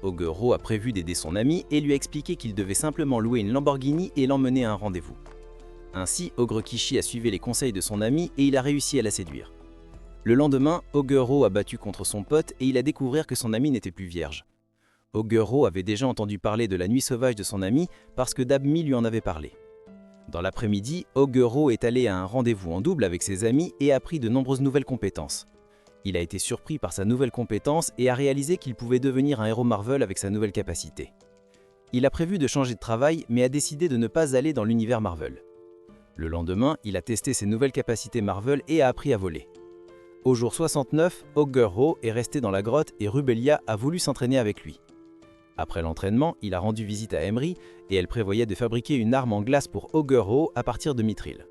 Oguro a prévu d'aider son ami et lui a expliqué qu'il devait simplement louer une Lamborghini et l'emmener à un rendez-vous. Ainsi, Ogre Kishi a suivi les conseils de son ami et il a réussi à la séduire. Le lendemain, Oguro a battu contre son pote et il a découvert que son ami n'était plus vierge. Oguro avait déjà entendu parler de la nuit sauvage de son ami parce que Dabmi lui en avait parlé. Dans l'après-midi, Oguro est allé à un rendez-vous en double avec ses amis et a appris de nombreuses nouvelles compétences. Il a été surpris par sa nouvelle compétence et a réalisé qu'il pouvait devenir un héros Marvel avec sa nouvelle capacité. Il a prévu de changer de travail mais a décidé de ne pas aller dans l'univers Marvel. Le lendemain, il a testé ses nouvelles capacités Marvel et a appris à voler. Au jour 69, Oguro est resté dans la grotte et Rubelia a voulu s'entraîner avec lui. Après l'entraînement, il a rendu visite à Emry et elle prévoyait de fabriquer une arme en glace pour Oguro à partir de mithril.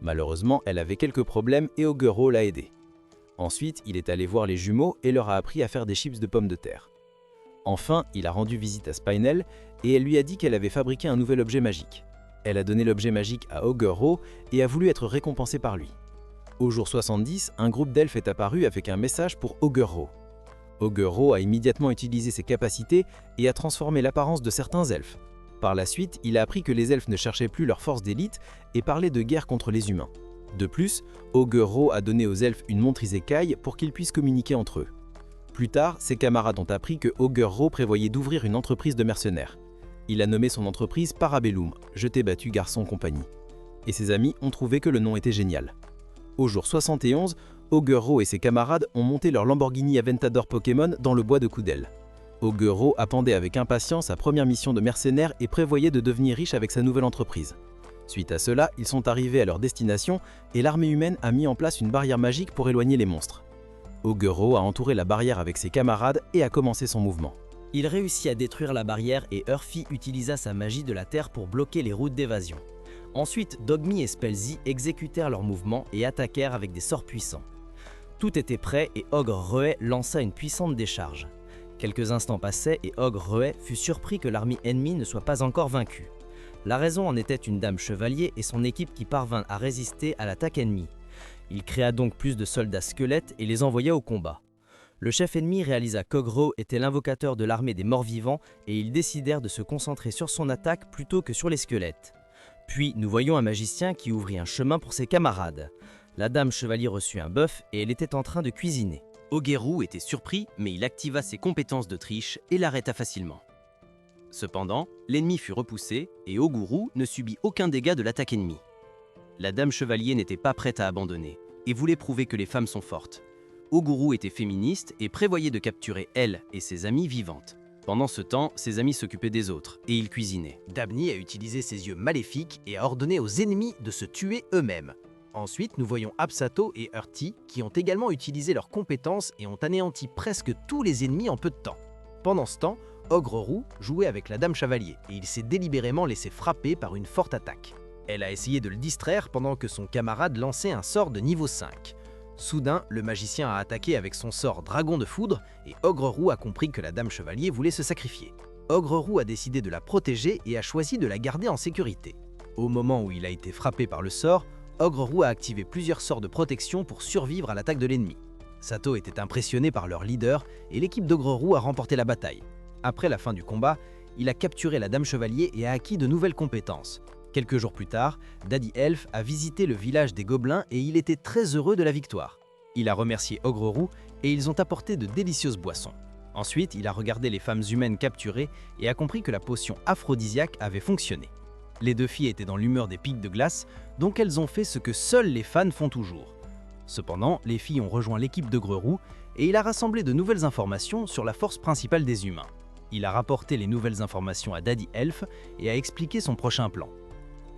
Malheureusement, elle avait quelques problèmes et Oguro l'a aidé. Ensuite, il est allé voir les jumeaux et leur a appris à faire des chips de pommes de terre. Enfin, il a rendu visite à Spinel et elle lui a dit qu'elle avait fabriqué un nouvel objet magique. Elle a donné l'objet magique à Oguro et a voulu être récompensée par lui. Au jour 70, un groupe d'elfes est apparu avec un message pour Ogre-Ro. Ogre-Ro a immédiatement utilisé ses capacités et a transformé l'apparence de certains elfes. Par la suite, il a appris que les elfes ne cherchaient plus leur force d'élite et parlaient de guerre contre les humains. De plus, Ogre-Ro a donné aux elfes une montre Isekai pour qu'ils puissent communiquer entre eux. Plus tard, ses camarades ont appris que Ogre-Ro prévoyait d'ouvrir une entreprise de mercenaires. Il a nommé son entreprise Parabellum, je t'ai battu garçon compagnie. Et ses amis ont trouvé que le nom était génial. Au jour 71, Ogre-Ro et ses camarades ont monté leur Lamborghini Aventador Pokémon dans le bois de Coudel. Ogre-Ro attendait avec impatience sa première mission de mercenaire et prévoyait de devenir riche avec sa nouvelle entreprise. Suite à cela, ils sont arrivés à leur destination et l'armée humaine a mis en place une barrière magique pour éloigner les monstres. Ogre-Ro a entouré la barrière avec ses camarades et a commencé son mouvement. Il réussit à détruire la barrière et Urfi utilisa sa magie de la terre pour bloquer les routes d'évasion. Ensuite, Dogmy et Spellzy exécutèrent leurs mouvements et attaquèrent avec des sorts puissants. Tout était prêt et Ogre-Ro lança une puissante décharge. Quelques instants passaient et Ogre-Ro fut surpris que l'armée ennemie ne soit pas encore vaincue. La raison en était une dame chevalier et son équipe qui parvint à résister à l'attaque ennemie. Il créa donc plus de soldats squelettes et les envoya au combat. Le chef ennemi réalisa qu'Ogre-Ro était l'invocateur de l'armée des morts-vivants et ils décidèrent de se concentrer sur son attaque plutôt que sur les squelettes. Puis nous voyons un magicien qui ouvrit un chemin pour ses camarades. La dame chevalier reçut un bœuf et elle était en train de cuisiner. Ogre-Ro était surpris, mais il activa ses compétences de triche et l'arrêta facilement. Cependant, l'ennemi fut repoussé et Ogre-Ro ne subit aucun dégât de l'attaque ennemie. La dame chevalier n'était pas prête à abandonner et voulait prouver que les femmes sont fortes. Ogre-Ro était féministe et prévoyait de capturer elle et ses amies vivantes. Pendant ce temps, ses amis s'occupaient des autres et ils cuisinaient. Dabney a utilisé ses yeux maléfiques et a ordonné aux ennemis de se tuer eux-mêmes. Ensuite, nous voyons Absato et Urti qui ont également utilisé leurs compétences et ont anéanti presque tous les ennemis en peu de temps. Pendant ce temps, Ogre-Ro jouait avec la dame chevalier et il s'est délibérément laissé frapper par une forte attaque. Elle a essayé de le distraire pendant que son camarade lançait un sort de niveau 5. Soudain, le magicien a attaqué avec son sort Dragon de Foudre et Ogre-Ro a compris que la dame chevalier voulait se sacrifier. Ogre-Ro a décidé de la protéger et a choisi de la garder en sécurité. Au moment où il a été frappé par le sort, Ogre-Ro a activé plusieurs sorts de protection pour survivre à l'attaque de l'ennemi. Sato était impressionné par leur leader et l'équipe d'Ogre-Ro a remporté la bataille. Après la fin du combat, il a capturé la dame chevalier et a acquis de nouvelles compétences. Quelques jours plus tard, Daddy Elf a visité le village des gobelins et il était très heureux de la victoire. Il a remercié Ogre-Ro et ils ont apporté de délicieuses boissons. Ensuite, il a regardé les femmes humaines capturées et a compris que la potion aphrodisiaque avait fonctionné. Les deux filles étaient dans l'humeur des pics de glace, donc elles ont fait ce que seuls les fans font toujours. Cependant, les filles ont rejoint l'équipe d'Ogre-Ro et il a rassemblé de nouvelles informations sur la force principale des humains. Il a rapporté les nouvelles informations à Daddy Elf et a expliqué son prochain plan.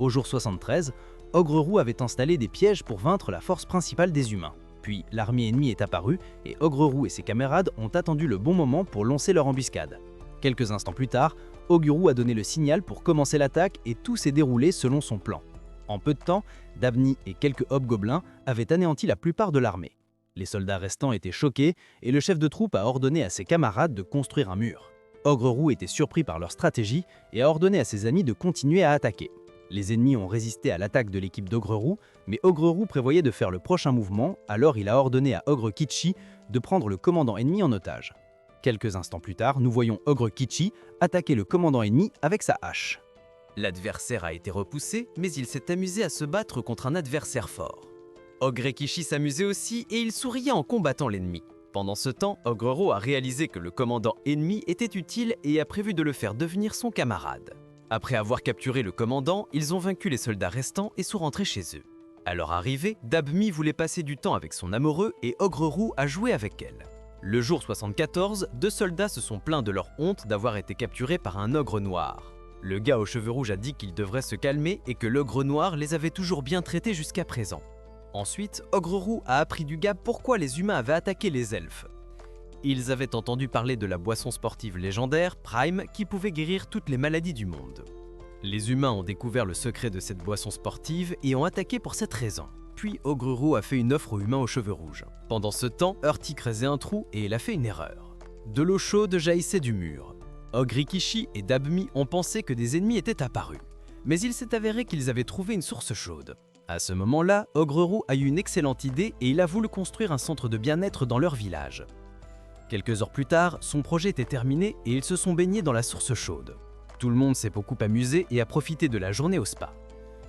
Au jour 73, Ogre-Ro avait installé des pièges pour vaincre la force principale des humains. Puis l'armée ennemie est apparue et Ogre-Ro et ses camarades ont attendu le bon moment pour lancer leur embuscade. Quelques instants plus tard, Ogre-Ro a donné le signal pour commencer l'attaque et tout s'est déroulé selon son plan. En peu de temps, Dabney et quelques hobgoblins avaient anéanti la plupart de l'armée. Les soldats restants étaient choqués et le chef de troupe a ordonné à ses camarades de construire un mur. Ogre-Ro était surpris par leur stratégie et a ordonné à ses amis de continuer à attaquer. Les ennemis ont résisté à l'attaque de l'équipe d'Ogre-Ro, mais Ogre-Ro prévoyait de faire le prochain mouvement, alors il a ordonné à Ogre Kichi de prendre le commandant ennemi en otage. Quelques instants plus tard, nous voyons Ogre Kichi attaquer le commandant ennemi avec sa hache. L'adversaire a été repoussé, mais il s'est amusé à se battre contre un adversaire fort. Ogre Kichi s'amusait aussi et il souriait en combattant l'ennemi. Pendant ce temps, Ogre-Ro a réalisé que le commandant ennemi était utile et a prévu de le faire devenir son camarade. Après avoir capturé le commandant, ils ont vaincu les soldats restants et sont rentrés chez eux. À leur arrivée, Dabney voulait passer du temps avec son amoureux et Ogre-Ro a joué avec elle. Le jour 74, deux soldats se sont plaints de leur honte d'avoir été capturés par un ogre noir. Le gars aux cheveux rouges a dit qu'ils devraient se calmer et que l'ogre noir les avait toujours bien traités jusqu'à présent. Ensuite, Ogre-Ro a appris du gars pourquoi les humains avaient attaqué les elfes. Ils avaient entendu parler de la boisson sportive légendaire, Prime, qui pouvait guérir toutes les maladies du monde. Les humains ont découvert le secret de cette boisson sportive et ont attaqué pour cette raison. Puis Ogre-Ro a fait une offre aux humains aux cheveux rouges. Pendant ce temps, Urti creusait un trou et il a fait une erreur. De l'eau chaude jaillissait du mur. Ogre Kichi et Dabney ont pensé que des ennemis étaient apparus. Mais il s'est avéré qu'ils avaient trouvé une source chaude. À ce moment-là, Ogre-Roux a eu une excellente idée et il a voulu construire un centre de bien-être dans leur village. Quelques heures plus tard, son projet était terminé et ils se sont baignés dans la source chaude. Tout le monde s'est beaucoup amusé et a profité de la journée au spa.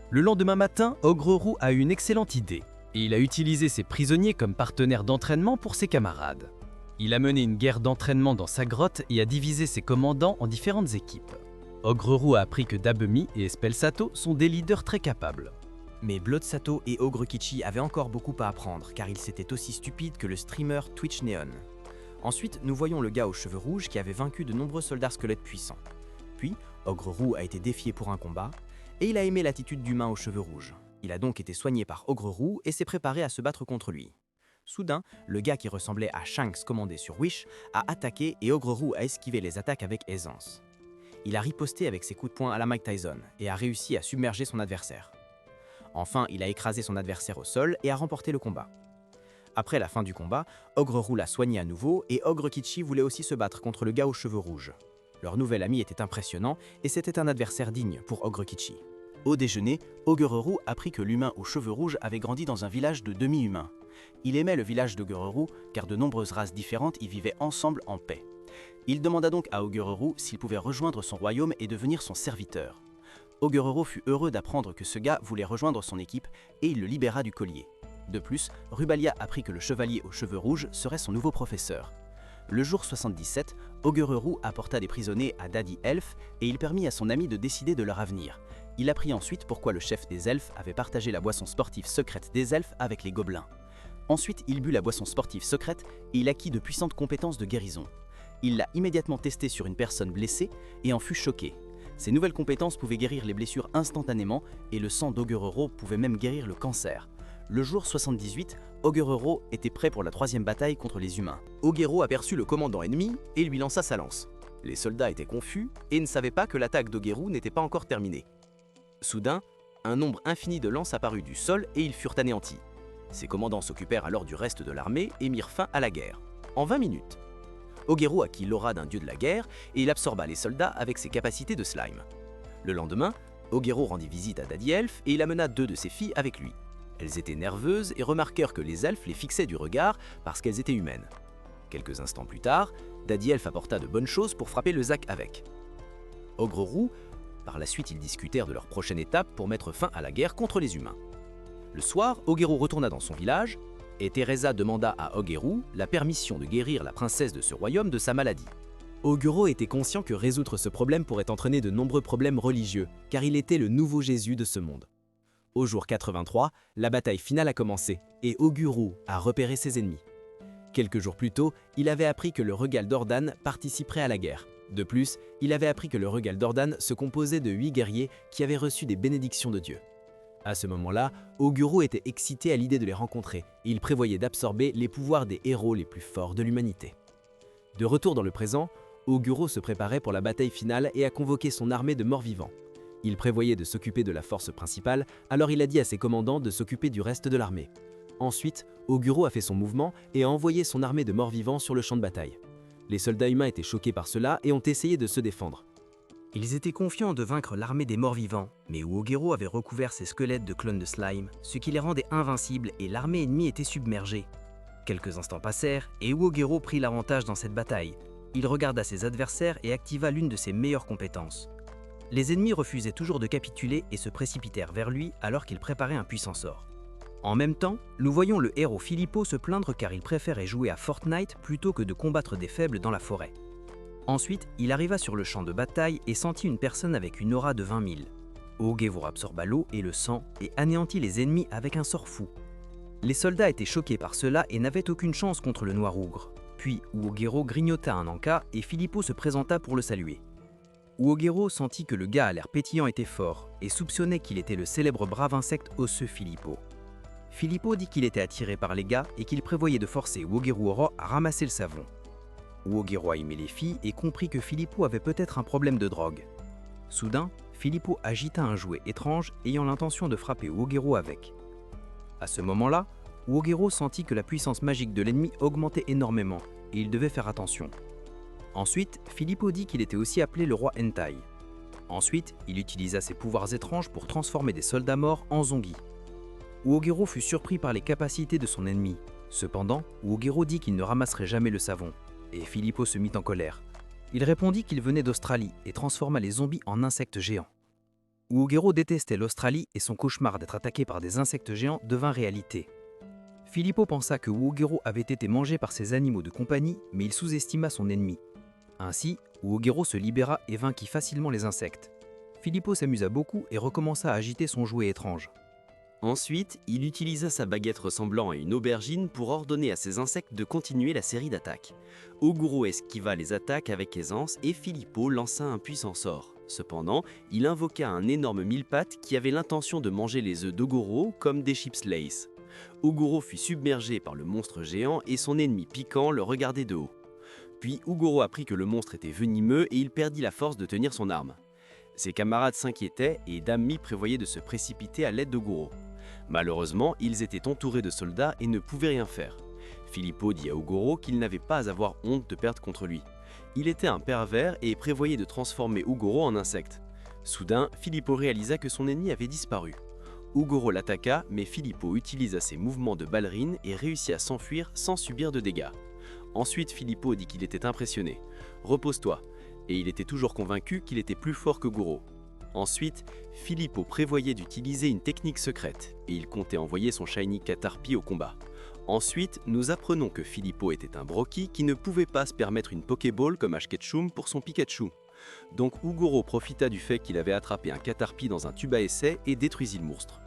Le lendemain matin, Ogre-Roux a eu une excellente idée et il a utilisé ses prisonniers comme partenaires d'entraînement pour ses camarades. Il a mené une guerre d'entraînement dans sa grotte et a divisé ses commandants en différentes équipes. Ogre-Roux a appris que Dabemi et Espelsato sont des leaders très capables. Mais Bloodsato et Ogre Kichi avaient encore beaucoup à apprendre car ils étaient aussi stupides que le streamer Twitch Neon. Ensuite, nous voyons le gars aux cheveux rouges qui avait vaincu de nombreux soldats squelettes puissants. Puis, Ogre-Roux a été défié pour un combat, et il a aimé l'attitude d'humain aux cheveux rouges. Il a donc été soigné par Ogre-Roux et s'est préparé à se battre contre lui. Soudain, le gars qui ressemblait à Shanks commandé sur Wish a attaqué et Ogre-Roux a esquivé les attaques avec aisance. Il a riposté avec ses coups de poing à la Mike Tyson et a réussi à submerger son adversaire. Enfin, il a écrasé son adversaire au sol et a remporté le combat. Après la fin du combat, Ogre-Roux l'a soigné à nouveau et Ogre Kichi voulait aussi se battre contre le gars aux cheveux rouges. Leur nouvel ami était impressionnant et c'était un adversaire digne pour Ogre Kichi. Au déjeuner, Ogre-Roux apprit que l'humain aux cheveux rouges avait grandi dans un village de demi-humains. Il aimait le village d'Ogre-Roux car de nombreuses races différentes y vivaient ensemble en paix. Il demanda donc à Ogre-Roux s'il pouvait rejoindre son royaume et devenir son serviteur. Ogre-Roux fut heureux d'apprendre que ce gars voulait rejoindre son équipe et il le libéra du collier. De plus, Rubalia apprit que le chevalier aux cheveux rouges serait son nouveau professeur. Le jour 77, Ogre-Roux apporta des prisonniers à Daddy Elf et il permit à son ami de décider de leur avenir. Il apprit ensuite pourquoi le chef des elfes avait partagé la boisson sportive secrète des elfes avec les gobelins. Ensuite, il but la boisson sportive secrète et il acquit de puissantes compétences de guérison. Il l'a immédiatement testée sur une personne blessée et en fut choqué. Ces nouvelles compétences pouvaient guérir les blessures instantanément et le sang d'Ogre-Roux pouvait même guérir le cancer. Le jour 78, Ogre-Roux était prêt pour la troisième bataille contre les humains. Ogre aperçut le commandant ennemi et lui lança sa lance. Les soldats étaient confus et ne savaient pas que l'attaque d'Ogre n'était pas encore terminée. Soudain, un nombre infini de lances apparut du sol et ils furent anéantis. Ses commandants s'occupèrent alors du reste de l'armée et mirent fin à la guerre. En 20 minutes, Ogre acquit l'aura d'un dieu de la guerre et il absorba les soldats avec ses capacités de slime. Le lendemain, Ogre rendit visite à Daddy Elf et il amena 2 de ses filles avec lui. Elles étaient nerveuses et remarquèrent que les elfes les fixaient du regard parce qu'elles étaient humaines. Quelques instants plus tard, Daddy Elf apporta de bonnes choses pour frapper le Zac avec. Ogre-Roux, par la suite ils discutèrent de leur prochaine étape pour mettre fin à la guerre contre les humains. Le soir, Ogre retourna dans son village et Teresa demanda à Ogre la permission de guérir la princesse de ce royaume de sa maladie. Ogre était conscient que résoudre ce problème pourrait entraîner de nombreux problèmes religieux, car il était le nouveau Jésus de ce monde. Au jour 83, la bataille finale a commencé et Ogre a repéré ses ennemis. Quelques jours plus tôt, il avait appris que le Regal d'Ordan participerait à la guerre. De plus, il avait appris que le Regal d'Ordan se composait de 8 guerriers qui avaient reçu des bénédictions de Dieu. À ce moment-là, Ogre était excité à l'idée de les rencontrer et il prévoyait d'absorber les pouvoirs des héros les plus forts de l'humanité. De retour dans le présent, Ogre se préparait pour la bataille finale et a convoqué son armée de morts-vivants. Il prévoyait de s'occuper de la force principale, alors il a dit à ses commandants de s'occuper du reste de l'armée. Ensuite, Ogre a fait son mouvement et a envoyé son armée de morts-vivants sur le champ de bataille. Les soldats humains étaient choqués par cela et ont essayé de se défendre. Ils étaient confiants de vaincre l'armée des morts-vivants, mais Ogre avait recouvert ses squelettes de clones de slime, ce qui les rendait invincibles et l'armée ennemie était submergée. Quelques instants passèrent et Ogre prit l'avantage dans cette bataille. Il regarda ses adversaires et activa l'une de ses meilleures compétences. Les ennemis refusaient toujours de capituler et se précipitèrent vers lui alors qu'il préparait un puissant sort. En même temps, nous voyons le héros Filippo se plaindre car il préférait jouer à Fortnite plutôt que de combattre des faibles dans la forêt. Ensuite, il arriva sur le champ de bataille et sentit une personne avec une aura de 20 000. Ogre absorba l'eau et le sang et anéantit les ennemis avec un sort fou. Les soldats étaient choqués par cela et n'avaient aucune chance contre le noir ougre. Puis Ogre grignota un encas et Filippo se présenta pour le saluer. Ogre sentit que le gars à l'air pétillant était fort et soupçonnait qu'il était le célèbre brave insecte osseux Filippo. Filippo dit qu'il était attiré par les gars et qu'il prévoyait de forcer Ogre à ramasser le savon. Ogre aimait les filles et comprit que Filippo avait peut-être un problème de drogue. Soudain, Filippo agita un jouet étrange ayant l'intention de frapper Ogre avec. À ce moment-là, Ogre sentit que la puissance magique de l'ennemi augmentait énormément et il devait faire attention. Ensuite, Filippo dit qu'il était aussi appelé le roi Hentai. Ensuite, il utilisa ses pouvoirs étranges pour transformer des soldats morts en zombies. Uogero fut surpris par les capacités de son ennemi. Cependant, Uogero dit qu'il ne ramasserait jamais le savon, et Filippo se mit en colère. Il répondit qu'il venait d'Australie et transforma les zombies en insectes géants. Uogero détestait l'Australie et son cauchemar d'être attaqué par des insectes géants devint réalité. Filippo pensa que Uogero avait été mangé par ses animaux de compagnie, mais il sous-estima son ennemi. Ainsi, Uogero se libéra et vainquit facilement les insectes. Filippo s'amusa beaucoup et recommença à agiter son jouet étrange. Ensuite, il utilisa sa baguette ressemblant à une aubergine pour ordonner à ses insectes de continuer la série d'attaques. Oguro esquiva les attaques avec aisance et Filippo lança un puissant sort. Cependant, il invoqua un énorme mille-pattes qui avait l'intention de manger les œufs d'Ogoro comme des chips Lay's. Ogoro fut submergé par le monstre géant et son ennemi piquant le regardait de haut. Puis Ogoro apprit que le monstre était venimeux et il perdit la force de tenir son arme. Ses camarades s'inquiétaient et Dammi prévoyait de se précipiter à l'aide d'Ogoro. Malheureusement, ils étaient entourés de soldats et ne pouvaient rien faire. Filippo dit à Ogoro qu'il n'avait pas à avoir honte de perdre contre lui. Il était un pervers et prévoyait de transformer Ogoro en insecte. Soudain, Filippo réalisa que son ennemi avait disparu. Ogoro l'attaqua, mais Filippo utilisa ses mouvements de ballerine et réussit à s'enfuir sans subir de dégâts. Ensuite, Filippo dit qu'il était impressionné. « Repose-toi », et il était toujours convaincu qu'il était plus fort que Goro. Ensuite, Filippo prévoyait d'utiliser une technique secrète, et il comptait envoyer son Shiny Caterpie au combat. Ensuite, nous apprenons que Filippo était un Brocky qui ne pouvait pas se permettre une Pokéball comme Ash Ketchum pour son Pikachu. Donc Ogoro profita du fait qu'il avait attrapé un Caterpie dans un tube à essai et détruisit le monstre.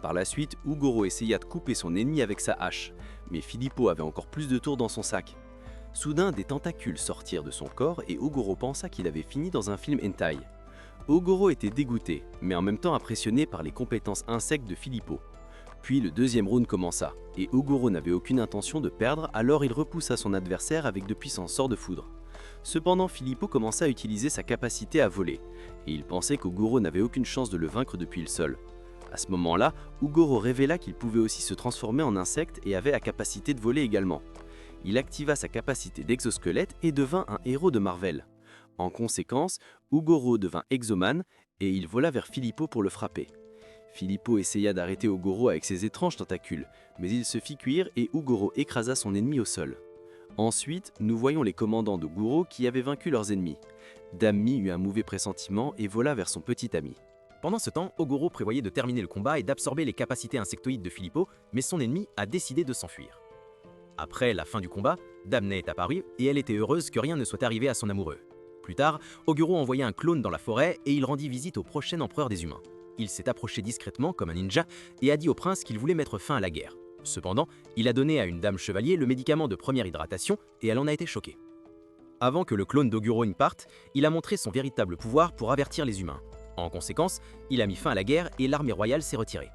Par la suite, Ogoro essaya de couper son ennemi avec sa hache, mais Filippo avait encore plus de tours dans son sac. Soudain, des tentacules sortirent de son corps et Ogoro pensa qu'il avait fini dans un film hentai. Ogoro était dégoûté, mais en même temps impressionné par les compétences insectes de Filippo. Puis le deuxième round commença, et Ogoro n'avait aucune intention de perdre, alors il repoussa son adversaire avec de puissants sorts de foudre. Cependant, Filippo commença à utiliser sa capacité à voler, et il pensait qu'Ogoro n'avait aucune chance de le vaincre depuis le sol. À ce moment-là, Ogoro révéla qu'il pouvait aussi se transformer en insecte et avait la capacité de voler également. Il activa sa capacité d'exosquelette et devint un héros de Marvel. En conséquence, Ogoro devint Exoman et il vola vers Filippo pour le frapper. Filippo essaya d'arrêter Ogoro avec ses étranges tentacules, mais il se fit cuire et Ogoro écrasa son ennemi au sol. Ensuite, nous voyons les commandants de Goro qui avaient vaincu leurs ennemis. Dammi eut un mauvais pressentiment et vola vers son petit ami. Pendant ce temps, Ogoro prévoyait de terminer le combat et d'absorber les capacités insectoïdes de Filippo, mais son ennemi a décidé de s'enfuir. Après la fin du combat, Damnée est apparue et elle était heureuse que rien ne soit arrivé à son amoureux. Plus tard, Ogoro envoya un clone dans la forêt et il rendit visite au prochain empereur des humains. Il s'est approché discrètement comme un ninja et a dit au prince qu'il voulait mettre fin à la guerre. Cependant, il a donné à une dame chevalier le médicament de première hydratation et elle en a été choquée. Avant que le clone d'Oguro ne parte, il a montré son véritable pouvoir pour avertir les humains. En conséquence, il a mis fin à la guerre et l'armée royale s'est retirée.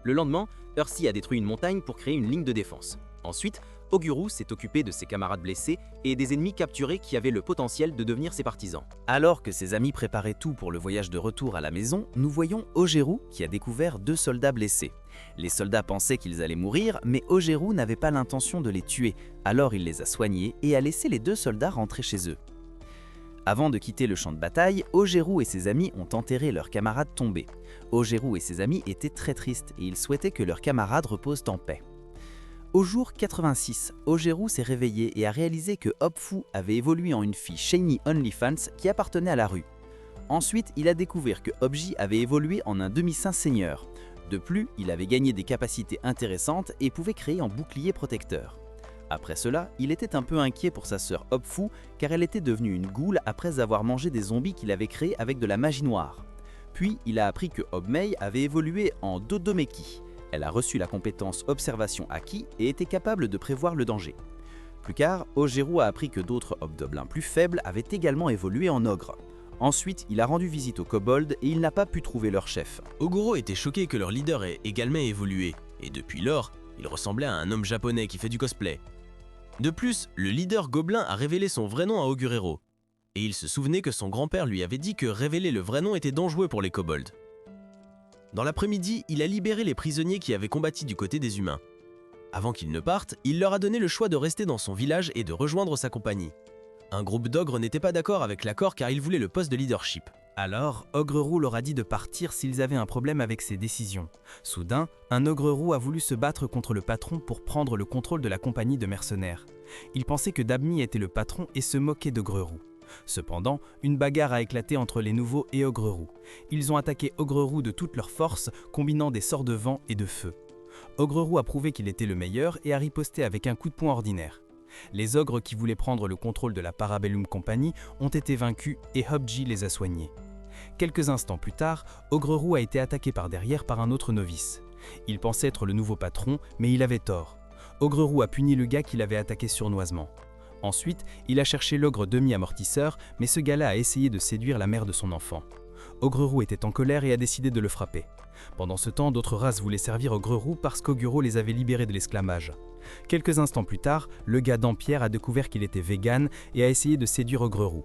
Le lendemain, Ursi a détruit une montagne pour créer une ligne de défense. Ensuite, Oguru s'est occupé de ses camarades blessés et des ennemis capturés qui avaient le potentiel de devenir ses partisans. Alors que ses amis préparaient tout pour le voyage de retour à la maison, nous voyons Ogeru qui a découvert 2 soldats blessés. Les soldats pensaient qu'ils allaient mourir, mais Ogeru n'avait pas l'intention de les tuer, alors il les a soignés et a laissé les 2 soldats rentrer chez eux. Avant de quitter le champ de bataille, Ogeru et ses amis ont enterré leurs camarades tombés. Ogeru et ses amis étaient très tristes et ils souhaitaient que leurs camarades reposent en paix. Au jour 86, Ogeru s'est réveillé et a réalisé que Hopfu avait évolué en une fille Shiny OnlyFans qui appartenait à la rue. Ensuite, il a découvert que Obji avait évolué en un demi-saint seigneur. De plus, il avait gagné des capacités intéressantes et pouvait créer un bouclier protecteur. Après cela, il était un peu inquiet pour sa sœur Hopfu car elle était devenue une goule après avoir mangé des zombies qu'il avait créés avec de la magie noire. Puis, il a appris que Hobmei avait évolué en Dodomeki. Elle a reçu la compétence Observation Aki et était capable de prévoir le danger. Plus tard, Ogeru a appris que d'autres hobgoblins plus faibles avaient également évolué en ogres. Ensuite, il a rendu visite aux kobolds et il n'a pas pu trouver leur chef. Ogoro était choqué que leur leader ait également évolué, et depuis lors, il ressemblait à un homme japonais qui fait du cosplay. De plus, le leader gobelin a révélé son vrai nom à Ogurero, et il se souvenait que son grand-père lui avait dit que révéler le vrai nom était dangereux pour les kobolds. Dans l'après-midi, il a libéré les prisonniers qui avaient combattu du côté des humains. Avant qu'ils ne partent, il leur a donné le choix de rester dans son village et de rejoindre sa compagnie. Un groupe d'ogres n'était pas d'accord avec l'accord car ils voulaient le poste de leadership. Alors, Ogre Roux leur a dit de partir s'ils avaient un problème avec ses décisions. Soudain, un Ogre Roux a voulu se battre contre le patron pour prendre le contrôle de la compagnie de mercenaires. Il pensait que Dabney était le patron et se moquait d'Ogre Roux. Cependant, une bagarre a éclaté entre les nouveaux et Ogre Roux. Ils ont attaqué Ogre Roux de toute leur force, combinant des sorts de vent et de feu. Ogre Roux a prouvé qu'il était le meilleur et a riposté avec un coup de poing ordinaire. Les ogres qui voulaient prendre le contrôle de la Parabellum Company ont été vaincus et Hobji les a soignés. Quelques instants plus tard, Ogre Roux a été attaqué par derrière par un autre novice. Il pensait être le nouveau patron, mais il avait tort. Ogre Roux a puni le gars qui l'avait attaqué sournoisement. Ensuite, il a cherché l'ogre demi-amortisseur, mais ce gars-là a essayé de séduire la mère de son enfant. Ogre Roux était en colère et a décidé de le frapper. Pendant ce temps, d'autres races voulaient servir Ogre Roux parce qu'Oguro les avait libérés de l'esclavage. Quelques instants plus tard, le gars d'Empierre a découvert qu'il était vegan et a essayé de séduire Ogre Roux.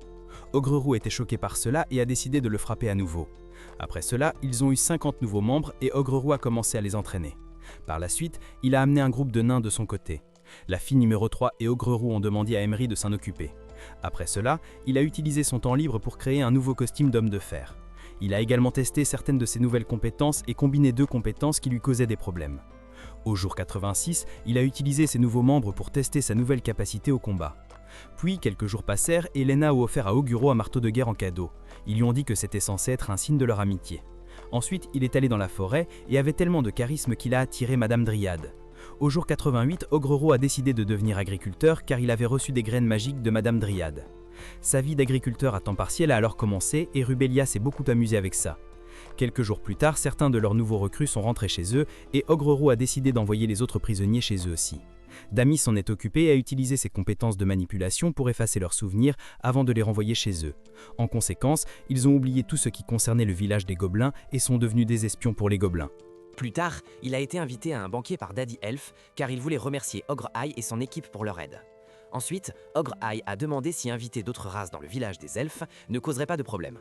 Ogre Roux était choqué par cela et a décidé de le frapper à nouveau. Après cela, ils ont eu 50 nouveaux membres et Ogre Roux a commencé à les entraîner. Par la suite, il a amené un groupe de nains de son côté. La fille numéro 3 et Ogre Roux ont demandé à Emery de s'en occuper. Après cela, il a utilisé son temps libre pour créer un nouveau costume d'homme de fer. Il a également testé certaines de ses nouvelles compétences et combiné 2 compétences qui lui causaient des problèmes. Au jour 86, il a utilisé ses nouveaux membres pour tester sa nouvelle capacité au combat. Puis, quelques jours passèrent et Lena a offert à Oguro un marteau de guerre en cadeau. Ils lui ont dit que c'était censé être un signe de leur amitié. Ensuite, il est allé dans la forêt et avait tellement de charisme qu'il a attiré Madame Dryade. Au jour 88, Ogre a décidé de devenir agriculteur car il avait reçu des graines magiques de Madame Dryade. Sa vie d'agriculteur à temps partiel a alors commencé et Rubelia s'est beaucoup amusé avec ça. Quelques jours plus tard, certains de leurs nouveaux recrues sont rentrés chez eux et Ogre a décidé d'envoyer les autres prisonniers chez eux aussi. Dami s'en est occupé et a utilisé ses compétences de manipulation pour effacer leurs souvenirs avant de les renvoyer chez eux. En conséquence, ils ont oublié tout ce qui concernait le village des gobelins et sont devenus des espions pour les gobelins. Plus tard, il a été invité à un banquet par Daddy Elf car il voulait remercier Ogre Eye et son équipe pour leur aide. Ensuite, Ogre Eye a demandé si inviter d'autres races dans le village des elfes ne causerait pas de problème.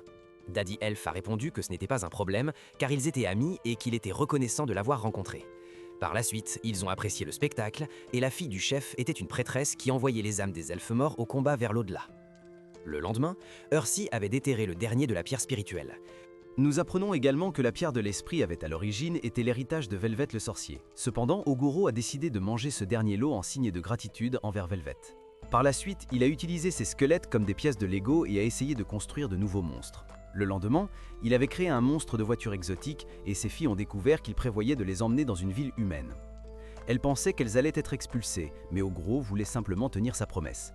Daddy Elf a répondu que ce n'était pas un problème car ils étaient amis et qu'il était reconnaissant de l'avoir rencontré. Par la suite, ils ont apprécié le spectacle et la fille du chef était une prêtresse qui envoyait les âmes des elfes morts au combat vers l'au-delà. Le lendemain, Ursi avait déterré le dernier de la pierre spirituelle. Nous apprenons également que la pierre de l'esprit avait à l'origine été l'héritage de Velvet le sorcier. Cependant, Oguro a décidé de manger ce dernier lot en signe de gratitude envers Velvet. Par la suite, il a utilisé ses squelettes comme des pièces de Lego et a essayé de construire de nouveaux monstres. Le lendemain, il avait créé un monstre de voiture exotique et ses filles ont découvert qu'il prévoyait de les emmener dans une ville humaine. Elles pensaient qu'elles allaient être expulsées, mais Oguro voulait simplement tenir sa promesse.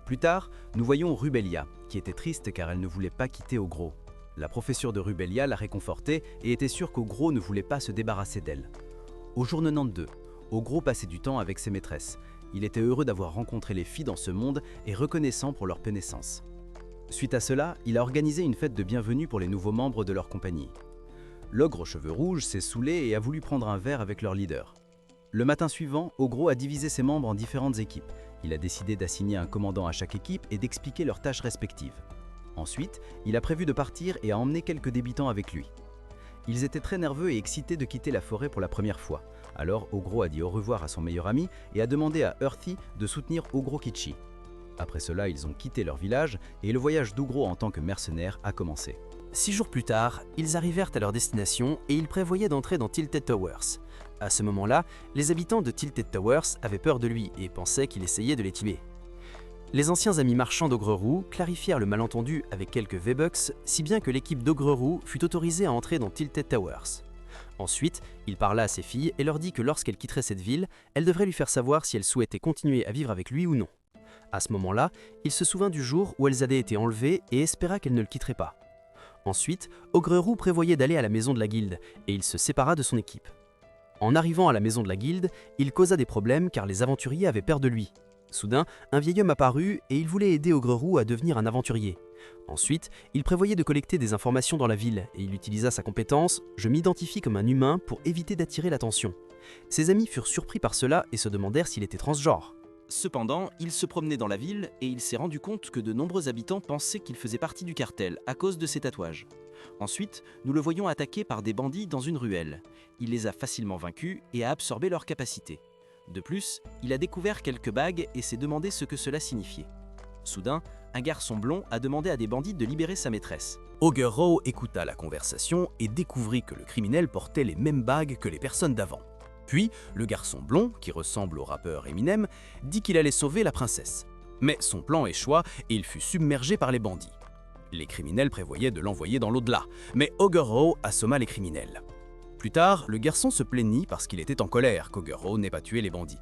Plus tard, nous voyons Rubelia, qui était triste car elle ne voulait pas quitter Ogro. La professeure de Rubelia l'a réconfortait et était sûre qu'Ogro ne voulait pas se débarrasser d'elle. Au jour 92, Ogro passait du temps avec ses maîtresses. Il était heureux d'avoir rencontré les filles dans ce monde et reconnaissant pour leur connaissance. Suite à cela, il a organisé une fête de bienvenue pour les nouveaux membres de leur compagnie. L'ogre aux cheveux rouges s'est saoulé et a voulu prendre un verre avec leur leader. Le matin suivant, Ogro a divisé ses membres en différentes équipes. Il a décidé d'assigner un commandant à chaque équipe et d'expliquer leurs tâches respectives. Ensuite, il a prévu de partir et a emmené quelques débutants avec lui. Ils étaient très nerveux et excités de quitter la forêt pour la première fois. Alors Ogro a dit au revoir à son meilleur ami et a demandé à Earthy de soutenir Ogro Kichi. Après cela, ils ont quitté leur village et le voyage d'Ogro en tant que mercenaire a commencé. 6 jours plus tard, ils arrivèrent à leur destination et ils prévoyaient d'entrer dans Tilted Towers. À ce moment-là, les habitants de Tilted Towers avaient peur de lui et pensaient qu'il essayait de les tuer. Les anciens amis marchands d'Ogre Roux clarifièrent le malentendu avec quelques V-Bucks, si bien que l'équipe d'Ogre Roux fut autorisée à entrer dans Tilted Towers. Ensuite, il parla à ses filles et leur dit que lorsqu'elles quitteraient cette ville, elles devraient lui faire savoir si elles souhaitaient continuer à vivre avec lui ou non. À ce moment-là, il se souvint du jour où elles avaient été enlevées et espéra qu'elles ne le quitteraient pas. Ensuite, Ogre Roux prévoyait d'aller à la maison de la guilde et il se sépara de son équipe. En arrivant à la maison de la guilde, il causa des problèmes car les aventuriers avaient peur de lui. Soudain, un vieil homme apparut et il voulait aider Ogre Roux à devenir un aventurier. Ensuite, il prévoyait de collecter des informations dans la ville et il utilisa sa compétence « Je m'identifie comme un humain » pour éviter d'attirer l'attention. Ses amis furent surpris par cela et se demandèrent s'il était transgenre. Cependant, il se promenait dans la ville et il s'est rendu compte que de nombreux habitants pensaient qu'il faisait partie du cartel à cause de ses tatouages. Ensuite, nous le voyons attaqué par des bandits dans une ruelle. Il les a facilement vaincus et a absorbé leurs capacités. De plus, il a découvert quelques bagues et s'est demandé ce que cela signifiait. Soudain, un garçon blond a demandé à des bandits de libérer sa maîtresse. Oguro écouta la conversation et découvrit que le criminel portait les mêmes bagues que les personnes d'avant. Puis, le garçon blond, qui ressemble au rappeur Eminem, dit qu'il allait sauver la princesse. Mais son plan échoua et il fut submergé par les bandits. Les criminels prévoyaient de l'envoyer dans l'au-delà, mais Oguro assomma les criminels. Plus tard, le garçon se plaignit parce qu'il était en colère qu'Oguro n'ait pas tué les bandits.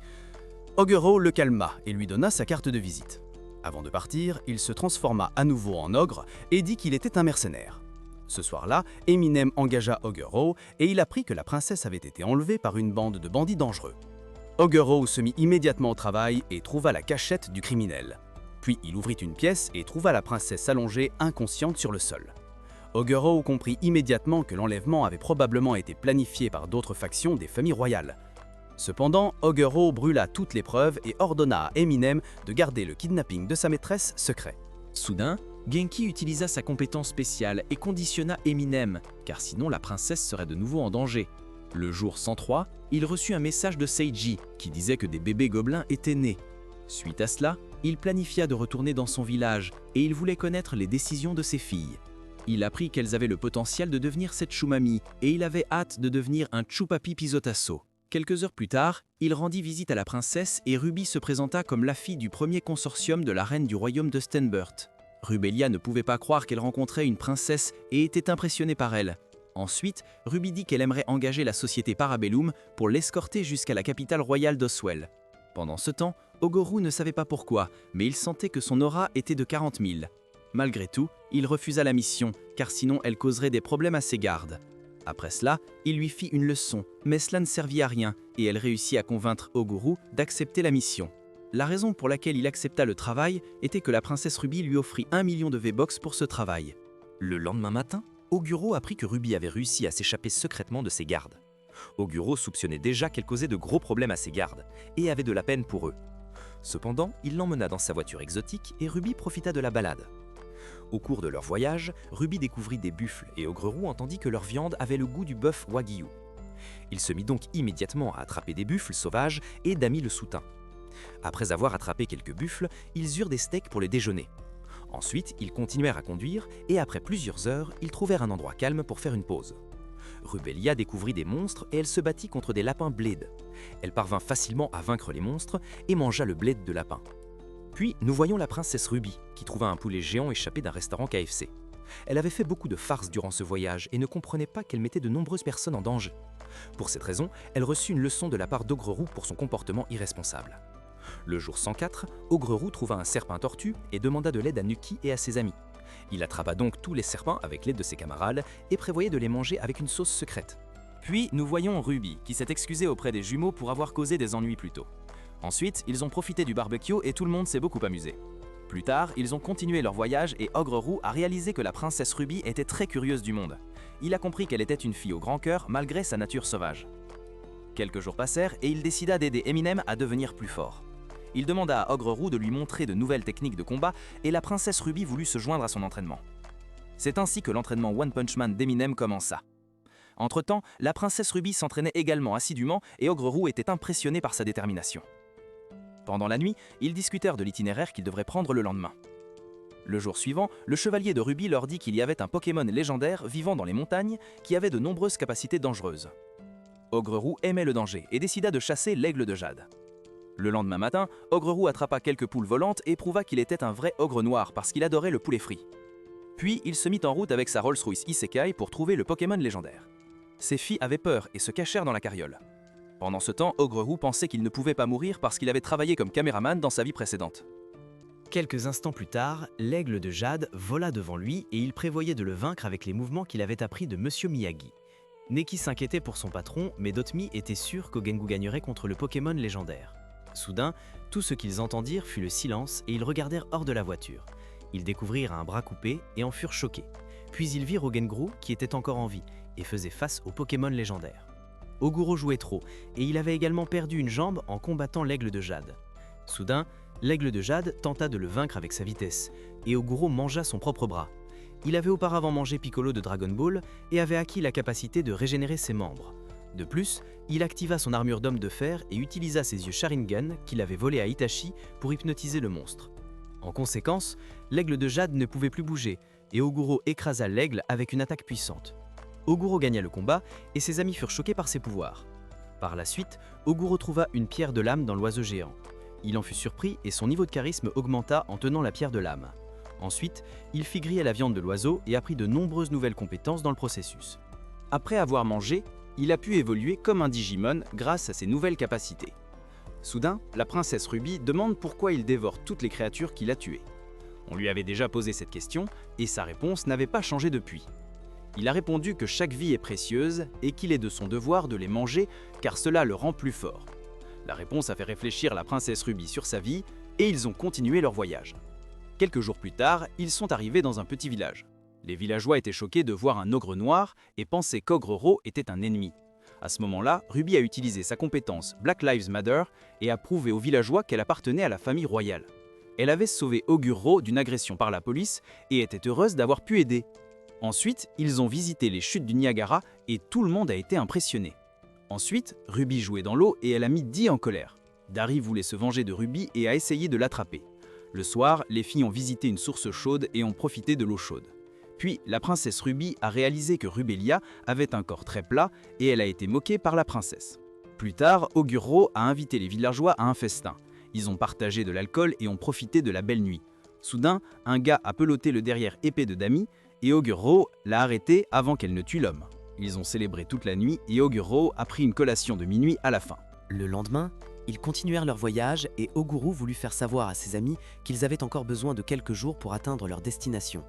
Oguro le calma et lui donna sa carte de visite. Avant de partir, il se transforma à nouveau en ogre et dit qu'il était un mercenaire. Ce soir-là, Eminem engagea Oguro et il apprit que la princesse avait été enlevée par une bande de bandits dangereux. Oguro se mit immédiatement au travail et trouva la cachette du criminel. Puis il ouvrit une pièce et trouva la princesse allongée inconsciente sur le sol. Oguro comprit immédiatement que l'enlèvement avait probablement été planifié par d'autres factions des familles royales. Cependant, Oguro brûla toutes les preuves et ordonna à Eminem de garder le kidnapping de sa maîtresse secret. Soudain, Genki utilisa sa compétence spéciale et conditionna Eminem, car sinon la princesse serait de nouveau en danger. Le jour 103, il reçut un message de Seiji qui disait que des bébés gobelins étaient nés. Suite à cela, il planifia de retourner dans son village et il voulait connaître les décisions de ses filles. Il apprit qu'elles avaient le potentiel de devenir cette Chumami et il avait hâte de devenir un Chupapi Pisotasso. Quelques heures plus tard, il rendit visite à la princesse et Ruby se présenta comme la fille du premier consortium de la reine du royaume de Stenbert. Rubelia ne pouvait pas croire qu'elle rencontrait une princesse et était impressionnée par elle. Ensuite, Ruby dit qu'elle aimerait engager la société Parabellum pour l'escorter jusqu'à la capitale royale d'Oswell. Pendant ce temps, Oguro ne savait pas pourquoi, mais il sentait que son aura était de 40 000. Malgré tout, il refusa la mission, car sinon elle causerait des problèmes à ses gardes. Après cela, il lui fit une leçon, mais cela ne servit à rien, et elle réussit à convaincre Oguro d'accepter la mission. La raison pour laquelle il accepta le travail était que la princesse Ruby lui offrit 1 million de V-Box pour ce travail. Le lendemain matin, Oguro apprit que Ruby avait réussi à s'échapper secrètement de ses gardes. Oguro soupçonnait déjà qu'elle causait de gros problèmes à ses gardes, et avait de la peine pour eux. Cependant, il l'emmena dans sa voiture exotique et Ruby profita de la balade. Au cours de leur voyage, Ruby découvrit des buffles et Oguro entendit que leur viande avait le goût du bœuf wagyu. Il se mit donc immédiatement à attraper des buffles sauvages et d'amis le soutint. Après avoir attrapé quelques buffles, ils eurent des steaks pour le déjeuner. Ensuite, ils continuèrent à conduire et après plusieurs heures, ils trouvèrent un endroit calme pour faire une pause. Rubelia découvrit des monstres et elle se battit contre des lapins bled. Elle parvint facilement à vaincre les monstres et mangea le bled de lapin. Puis, nous voyons la princesse Ruby, qui trouva un poulet géant échappé d'un restaurant KFC. Elle avait fait beaucoup de farces durant ce voyage et ne comprenait pas qu'elle mettait de nombreuses personnes en danger. Pour cette raison, elle reçut une leçon de la part d'Oguro pour son comportement irresponsable. Le jour 104, Oguro trouva un serpent tortue et demanda de l'aide à Nuki et à ses amis. Il attrapa donc tous les serpents avec l'aide de ses camarades et prévoyait de les manger avec une sauce secrète. Puis, nous voyons Ruby, qui s'est excusée auprès des jumeaux pour avoir causé des ennuis plus tôt. Ensuite, ils ont profité du barbecue et tout le monde s'est beaucoup amusé. Plus tard, ils ont continué leur voyage et Oguro a réalisé que la princesse Ruby était très curieuse du monde. Il a compris qu'elle était une fille au grand cœur malgré sa nature sauvage. Quelques jours passèrent et il décida d'aider Eminem à devenir plus fort. Il demanda à Oguro de lui montrer de nouvelles techniques de combat et la princesse Ruby voulut se joindre à son entraînement. C'est ainsi que l'entraînement One Punch Man d'Eminem commença. Entre-temps, la princesse Ruby s'entraînait également assidûment et Oguro était impressionné par sa détermination. Pendant la nuit, ils discutèrent de l'itinéraire qu'ils devraient prendre le lendemain. Le jour suivant, le chevalier de Ruby leur dit qu'il y avait un Pokémon légendaire vivant dans les montagnes qui avait de nombreuses capacités dangereuses. Oguro aimait le danger et décida de chasser l'aigle de jade. Le lendemain matin, Oguro attrapa quelques poules volantes et prouva qu'il était un vrai ogre noir parce qu'il adorait le poulet frit. Puis il se mit en route avec sa Rolls-Royce Isekai pour trouver le Pokémon légendaire. Ses filles avaient peur et se cachèrent dans la carriole. Pendant ce temps, Oguro pensait qu'il ne pouvait pas mourir parce qu'il avait travaillé comme caméraman dans sa vie précédente. Quelques instants plus tard, l'aigle de jade vola devant lui et il prévoyait de le vaincre avec les mouvements qu'il avait appris de Monsieur Miyagi. Neki s'inquiétait pour son patron, mais Dotemi était sûr qu'Ogengu gagnerait contre le Pokémon légendaire. Soudain, tout ce qu'ils entendirent fut le silence et ils regardèrent hors de la voiture. Ils découvrirent un bras coupé et en furent choqués. Puis ils virent Ogengru qui était encore en vie et faisait face au Pokémon légendaire. Oguro jouait trop et il avait également perdu une jambe en combattant l'aigle de jade. Soudain, l'aigle de jade tenta de le vaincre avec sa vitesse et Oguro mangea son propre bras. Il avait auparavant mangé Piccolo de Dragon Ball et avait acquis la capacité de régénérer ses membres. De plus, il activa son armure d'homme de fer et utilisa ses yeux Sharingan qu'il avait volés à Itachi pour hypnotiser le monstre. En conséquence, l'aigle de jade ne pouvait plus bouger, et Oguro écrasa l'aigle avec une attaque puissante. Oguro gagna le combat et ses amis furent choqués par ses pouvoirs. Par la suite, Oguro trouva une pierre de lame dans l'oiseau géant. Il en fut surpris et son niveau de charisme augmenta en tenant la pierre de lame. Ensuite, il fit griller la viande de l'oiseau et apprit de nombreuses nouvelles compétences dans le processus. Après avoir mangé, il a pu évoluer comme un Digimon grâce à ses nouvelles capacités. Soudain, la princesse Ruby demande pourquoi il dévore toutes les créatures qu'il a tuées. On lui avait déjà posé cette question et sa réponse n'avait pas changé depuis. Il a répondu que chaque vie est précieuse et qu'il est de son devoir de les manger car cela le rend plus fort. La réponse a fait réfléchir la princesse Ruby sur sa vie et ils ont continué leur voyage. Quelques jours plus tard, ils sont arrivés dans un petit village. Les villageois étaient choqués de voir un ogre noir et pensaient qu'Ogrero était un ennemi. À ce moment-là, Ruby a utilisé sa compétence Black Lives Matter et a prouvé aux villageois qu'elle appartenait à la famille royale. Elle avait sauvé Oguro d'une agression par la police et était heureuse d'avoir pu aider. Ensuite, ils ont visité les chutes du Niagara et tout le monde a été impressionné. Ensuite, Ruby jouait dans l'eau et elle a mis Dee en colère. Dari voulait se venger de Ruby et a essayé de l'attraper. Le soir, les filles ont visité une source chaude et ont profité de l'eau chaude. Puis, la princesse Ruby a réalisé que Rubelia avait un corps très plat et elle a été moquée par la princesse. Plus tard, Oguro a invité les villageois à un festin. Ils ont partagé de l'alcool et ont profité de la belle nuit. Soudain, un gars a peloté le derrière épais de Dami et Oguro l'a arrêté avant qu'elle ne tue l'homme. Ils ont célébré toute la nuit et Oguro a pris une collation de minuit à la fin. Le lendemain, ils continuèrent leur voyage et Oguro voulut faire savoir à ses amis qu'ils avaient encore besoin de quelques jours pour atteindre leur destination.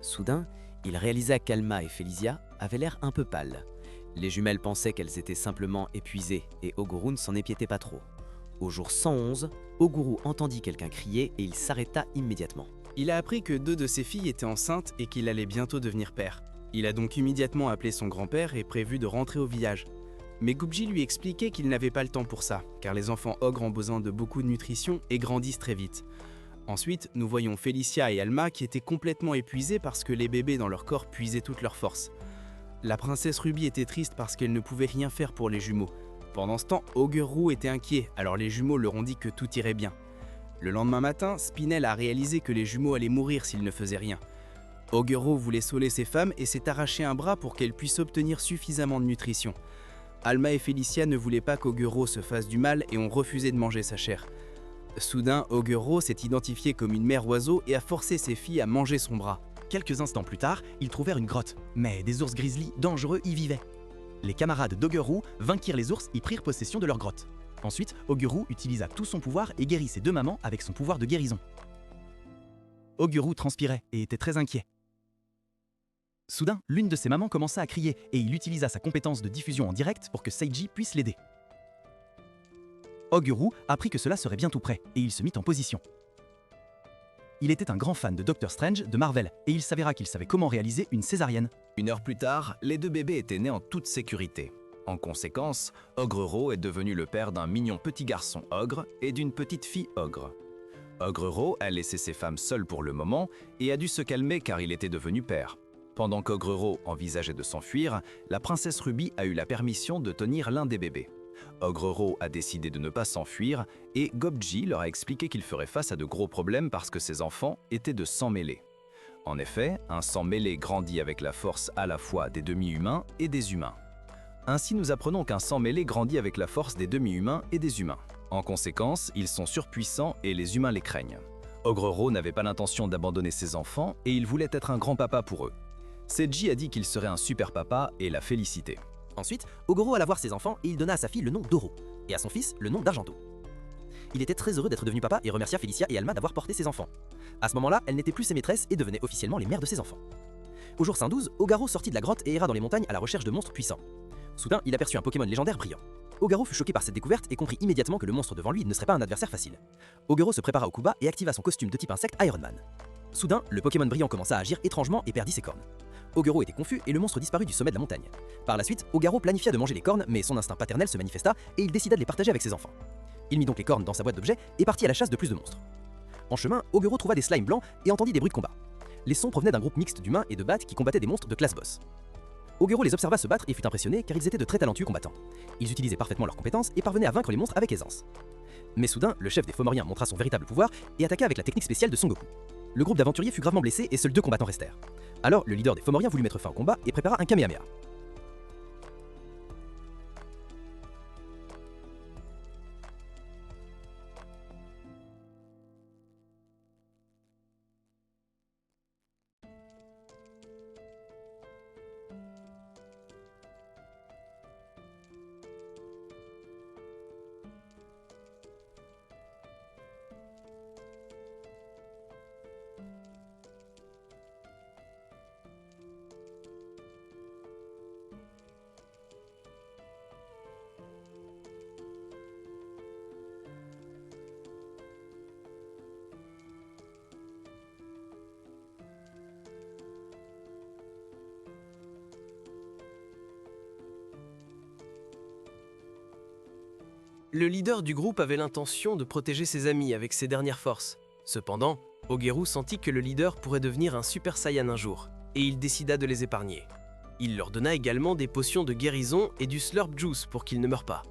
Soudain, il réalisa qu'Alma et Felicia avaient l'air un peu pâles. Les jumelles pensaient qu'elles étaient simplement épuisées et Oguro ne s'en épiétait pas trop. Au jour 111, Oguro entendit quelqu'un crier et il s'arrêta immédiatement. Il a appris que 2 de ses filles étaient enceintes et qu'il allait bientôt devenir père. Il a donc immédiatement appelé son grand-père et prévu de rentrer au village. Mais Gubji lui expliquait qu'il n'avait pas le temps pour ça, car les enfants ogres ont besoin de beaucoup de nutrition et grandissent très vite. Ensuite, nous voyons Felicia et Alma qui étaient complètement épuisés parce que les bébés dans leur corps puisaient toute leur force. La princesse Ruby était triste parce qu'elle ne pouvait rien faire pour les jumeaux. Pendant ce temps, Oguro était inquiet, alors les jumeaux leur ont dit que tout irait bien. Le lendemain matin, Spinel a réalisé que les jumeaux allaient mourir s'ils ne faisaient rien. Oguro voulait sauver ses femmes et s'est arraché un bras pour qu'elles puissent obtenir suffisamment de nutrition. Alma et Felicia ne voulaient pas qu'Oguro se fasse du mal et ont refusé de manger sa chair. Soudain, Oguro s'est identifié comme une mère oiseau et a forcé ses filles à manger son bras. Quelques instants plus tard, ils trouvèrent une grotte, mais des ours grizzly dangereux y vivaient. Les camarades d'Oguro vainquirent les ours et prirent possession de leur grotte. Ensuite, Oguro utilisa tout son pouvoir et guérit ses 2 mamans avec son pouvoir de guérison. Oguro transpirait et était très inquiet. Soudain, l'une de ses mamans commença à crier et il utilisa sa compétence de diffusion en direct pour que Seiji puisse l'aider. Oguro apprit que cela serait bientôt prêt et il se mit en position. Il était un grand fan de Doctor Strange de Marvel et il s'avéra qu'il savait comment réaliser une césarienne. 1 heure plus tard, les 2 bébés étaient nés en toute sécurité. En conséquence, Ogrero est devenu le père d'un mignon petit garçon ogre et d'une petite fille ogre. Ogrero a laissé ses femmes seules pour le moment et a dû se calmer car il était devenu père. Pendant qu'Ogrero envisageait de s'enfuir, la princesse Ruby a eu la permission de tenir l'un des bébés. Ogrero a décidé de ne pas s'enfuir et Gobji leur a expliqué qu'il ferait face à de gros problèmes parce que ses enfants étaient de sang mêlé. En effet, un sang mêlé grandit avec la force à la fois des demi-humains et des humains. Ainsi, nous apprenons qu'un sang mêlé grandit avec la force des demi-humains et des humains. En conséquence, ils sont surpuissants et les humains les craignent. Ogrero n'avait pas l'intention d'abandonner ses enfants et il voulait être un grand papa pour eux. Seiji a dit qu'il serait un super papa et l'a félicité. Ensuite, Oguro alla voir ses enfants et il donna à sa fille le nom d'Oro, et à son fils le nom d'Argento. Il était très heureux d'être devenu papa et remercia Felicia et Alma d'avoir porté ses enfants. À ce moment-là, elles n'étaient plus ses maîtresses et devenaient officiellement les mères de ses enfants. Au jour 112, Ogaro sortit de la grotte et erra dans les montagnes à la recherche de monstres puissants. Soudain, il aperçut un Pokémon légendaire brillant. Ogaro fut choqué par cette découverte et comprit immédiatement que le monstre devant lui ne serait pas un adversaire facile. Ogaro se prépara au combat et activa son costume de type insecte Iron Man. Soudain, le Pokémon brillant commença à agir étrangement et perdit ses cornes. Ogaro était confus et le monstre disparut du sommet de la montagne. Par la suite, Ogaro planifia de manger les cornes, mais son instinct paternel se manifesta et il décida de les partager avec ses enfants. Il mit donc les cornes dans sa boîte d'objets et partit à la chasse de plus de monstres. En chemin, Ogaro trouva des slimes blancs et entendit des bruits de combat. Les sons provenaient d'un groupe mixte d'humains et de bats qui combattaient des monstres de classe boss. Ogaro les observa se battre et fut impressionné car ils étaient de très talentueux combattants. Ils utilisaient parfaitement leurs compétences et parvenaient à vaincre les monstres avec aisance. Mais soudain, le chef des Fomoriens montra son véritable pouvoir et attaqua avec la technique spéciale de Son Goku. Le groupe d'aventuriers fut gravement blessé et seuls 2 combattants restèrent. Alors, le leader des Fomoriens voulut mettre fin au combat et prépara un Kamehameha. Le leader du groupe avait l'intention de protéger ses amis avec ses dernières forces. Cependant, Ogeru sentit que le leader pourrait devenir un Super Saiyan un jour, et il décida de les épargner. Il leur donna également des potions de guérison et du Slurp Juice pour qu'ils ne meurent pas.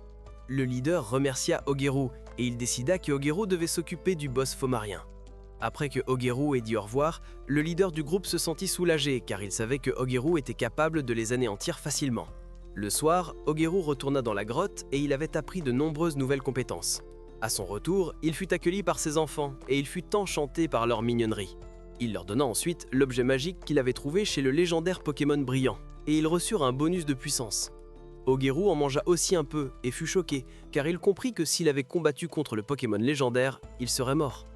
Le leader remercia Ogeru, et il décida que Ogeru devait s'occuper du boss fomarien. Après que Ogeru ait dit au revoir, le leader du groupe se sentit soulagé car il savait que Ogeru était capable de les anéantir facilement. Le soir, Ogeru retourna dans la grotte et il avait appris de nombreuses nouvelles compétences. À son retour, il fut accueilli par ses enfants et il fut enchanté par leur mignonnerie. Il leur donna ensuite l'objet magique qu'il avait trouvé chez le légendaire Pokémon brillant et ils reçurent un bonus de puissance. Ogeru en mangea aussi un peu et fut choqué car il comprit que s'il avait combattu contre le Pokémon légendaire, il serait mort.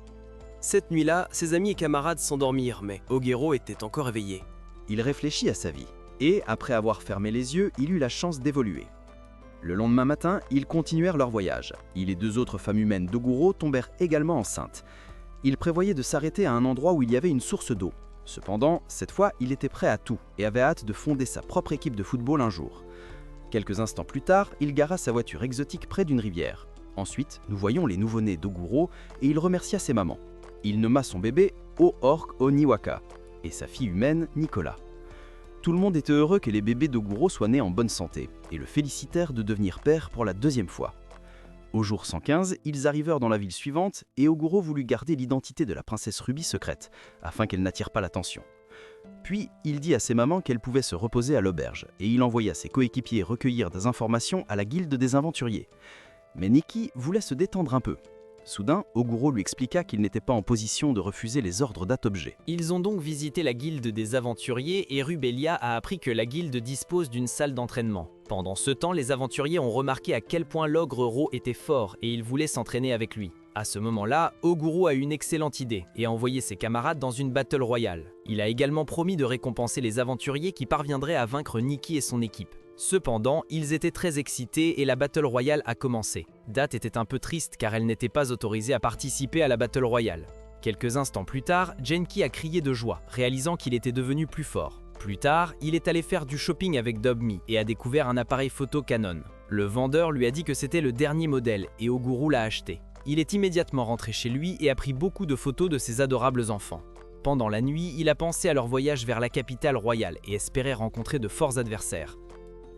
Cette nuit-là, ses amis et camarades s'endormirent mais Ogeru était encore éveillé. Il réfléchit à sa vie. Et, après avoir fermé les yeux, il eut la chance d'évoluer. Le lendemain matin, ils continuèrent leur voyage. Il et 2 autres femmes humaines d'Oguro tombèrent également enceintes. Ils prévoyaient de s'arrêter à un endroit où il y avait une source d'eau. Cependant, cette fois, il était prêt à tout et avait hâte de fonder sa propre équipe de football un jour. Quelques instants plus tard, il gara sa voiture exotique près d'une rivière. Ensuite, nous voyons les nouveau-nés d'Oguro et il remercia ses mamans. Il nomma son bébé O-Orc Oniwaka et sa fille humaine Nicolas. Tout le monde était heureux que les bébés d'Oguro soient nés en bonne santé et le félicitèrent de devenir père pour la 2e fois. Au jour 115, ils arrivèrent dans la ville suivante et Oguro voulut garder l'identité de la princesse Ruby secrète, afin qu'elle n'attire pas l'attention. Puis, il dit à ses mamans qu'elle pouvait se reposer à l'auberge et il envoya ses coéquipiers recueillir des informations à la guilde des aventuriers. Mais Nikki voulait se détendre un peu. Soudain, Oguro lui expliqua qu'il n'était pas en position de refuser les ordres d'Atobjet. Ils ont donc visité la guilde des aventuriers et Rubelia a appris que la guilde dispose d'une salle d'entraînement. Pendant ce temps, les aventuriers ont remarqué à quel point l'ogre Ro était fort et ils voulaient s'entraîner avec lui. À ce moment-là, Oguro a eu une excellente idée et a envoyé ses camarades dans une battle royale. Il a également promis de récompenser les aventuriers qui parviendraient à vaincre Nikki et son équipe. Cependant, ils étaient très excités et la Battle Royale a commencé. Date était un peu triste car elle n'était pas autorisée à participer à la Battle Royale. Quelques instants plus tard, Genki a crié de joie, réalisant qu'il était devenu plus fort. Plus tard, il est allé faire du shopping avec Dobmi et a découvert un appareil photo Canon. Le vendeur lui a dit que c'était le dernier modèle et Oguro l'a acheté. Il est immédiatement rentré chez lui et a pris beaucoup de photos de ses adorables enfants. Pendant la nuit, il a pensé à leur voyage vers la capitale royale et espérait rencontrer de forts adversaires.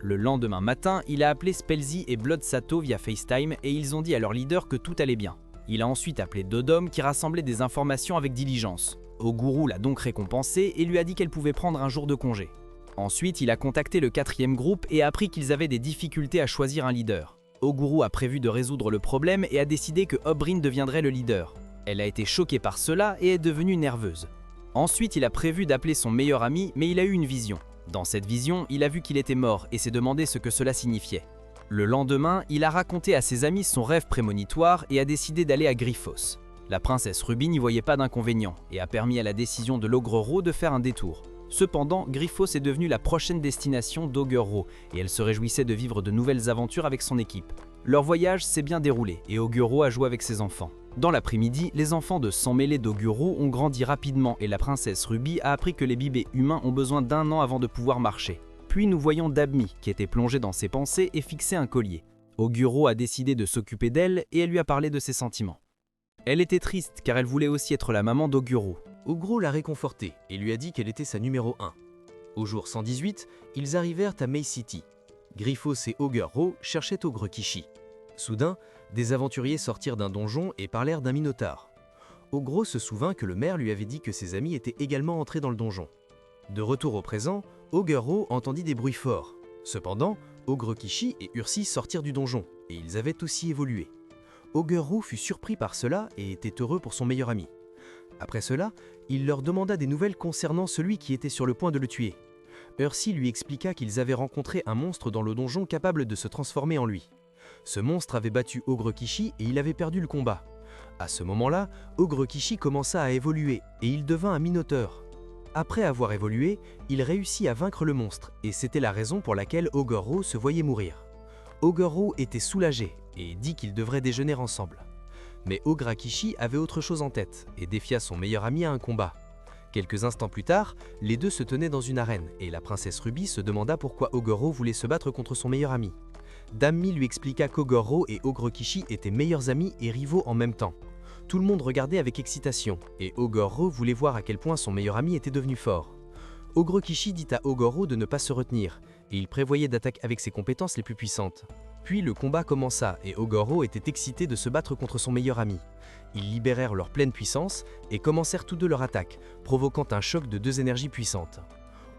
Le lendemain matin, il a appelé Spelzy et Blood Sato via FaceTime et ils ont dit à leur leader que tout allait bien. Il a ensuite appelé Dodom qui rassemblait des informations avec diligence. Oguro l'a donc récompensée et lui a dit qu'elle pouvait prendre un jour de congé. Ensuite, il a contacté le 4e groupe et a appris qu'ils avaient des difficultés à choisir un leader. Oguro a prévu de résoudre le problème et a décidé que Oberyn deviendrait le leader. Elle a été choquée par cela et est devenue nerveuse. Ensuite, il a prévu d'appeler son meilleur ami, mais il a eu une vision. Dans cette vision, il a vu qu'il était mort et s'est demandé ce que cela signifiait. Le lendemain, il a raconté à ses amis son rêve prémonitoire et a décidé d'aller à Griffos. La princesse Ruby n'y voyait pas d'inconvénient et a permis à la décision de l'ogre Ro de faire un détour. Cependant, Griffos est devenue la prochaine destination d'Ogre Ro et elle se réjouissait de vivre de nouvelles aventures avec son équipe. Leur voyage s'est bien déroulé et Ogre Ro a joué avec ses enfants. Dans l'après-midi, les enfants de sang mêlé d'Ogre Ro ont grandi rapidement et la princesse Ruby a appris que les bébés humains ont besoin d'1 an avant de pouvoir marcher. Puis nous voyons Dabmi qui était plongée dans ses pensées et fixait un collier. Ogre Ro a décidé de s'occuper d'elle et elle lui a parlé de ses sentiments. Elle était triste car elle voulait aussi être la maman d'Ogre Ro. Ogre Ro l'a réconfortée et lui a dit qu'elle était sa numéro 1. Au jour 118, ils arrivèrent à May City. Griffos et Ogre Ro cherchaient Ogre Kishi. Soudain, des aventuriers sortirent d'un donjon et parlèrent d'un minotaure. Ogro se souvint que le maire lui avait dit que ses amis étaient également entrés dans le donjon. De retour au présent, Oguro entendit des bruits forts. Cependant, Ogre Kishi et Ursi sortirent du donjon, et ils avaient aussi évolué. Oguro fut surpris par cela et était heureux pour son meilleur ami. Après cela, il leur demanda des nouvelles concernant celui qui était sur le point de le tuer. Ursi lui expliqua qu'ils avaient rencontré un monstre dans le donjon capable de se transformer en lui. Ce monstre avait battu Ogre Kishi et il avait perdu le combat. À ce moment-là, Ogre Kishi commença à évoluer et il devint un minotaure. Après avoir évolué, il réussit à vaincre le monstre et c'était la raison pour laquelle Oguro se voyait mourir. Oguro était soulagé et dit qu'ils devraient déjeuner ensemble. Mais Ogre Kishi avait autre chose en tête et défia son meilleur ami à un combat. Quelques instants plus tard, les deux se tenaient dans une arène et la princesse Ruby se demanda pourquoi Oguro voulait se battre contre son meilleur ami. Dammi lui expliqua qu'Oguro et Ogre Kishi étaient meilleurs amis et rivaux en même temps. Tout le monde regardait avec excitation et Oguro voulait voir à quel point son meilleur ami était devenu fort. Ogre Kishi dit à Oguro de ne pas se retenir et il prévoyait d'attaquer avec ses compétences les plus puissantes. Puis le combat commença et Oguro était excité de se battre contre son meilleur ami. Ils libérèrent leur pleine puissance et commencèrent tous deux leur attaque, provoquant un choc de deux énergies puissantes.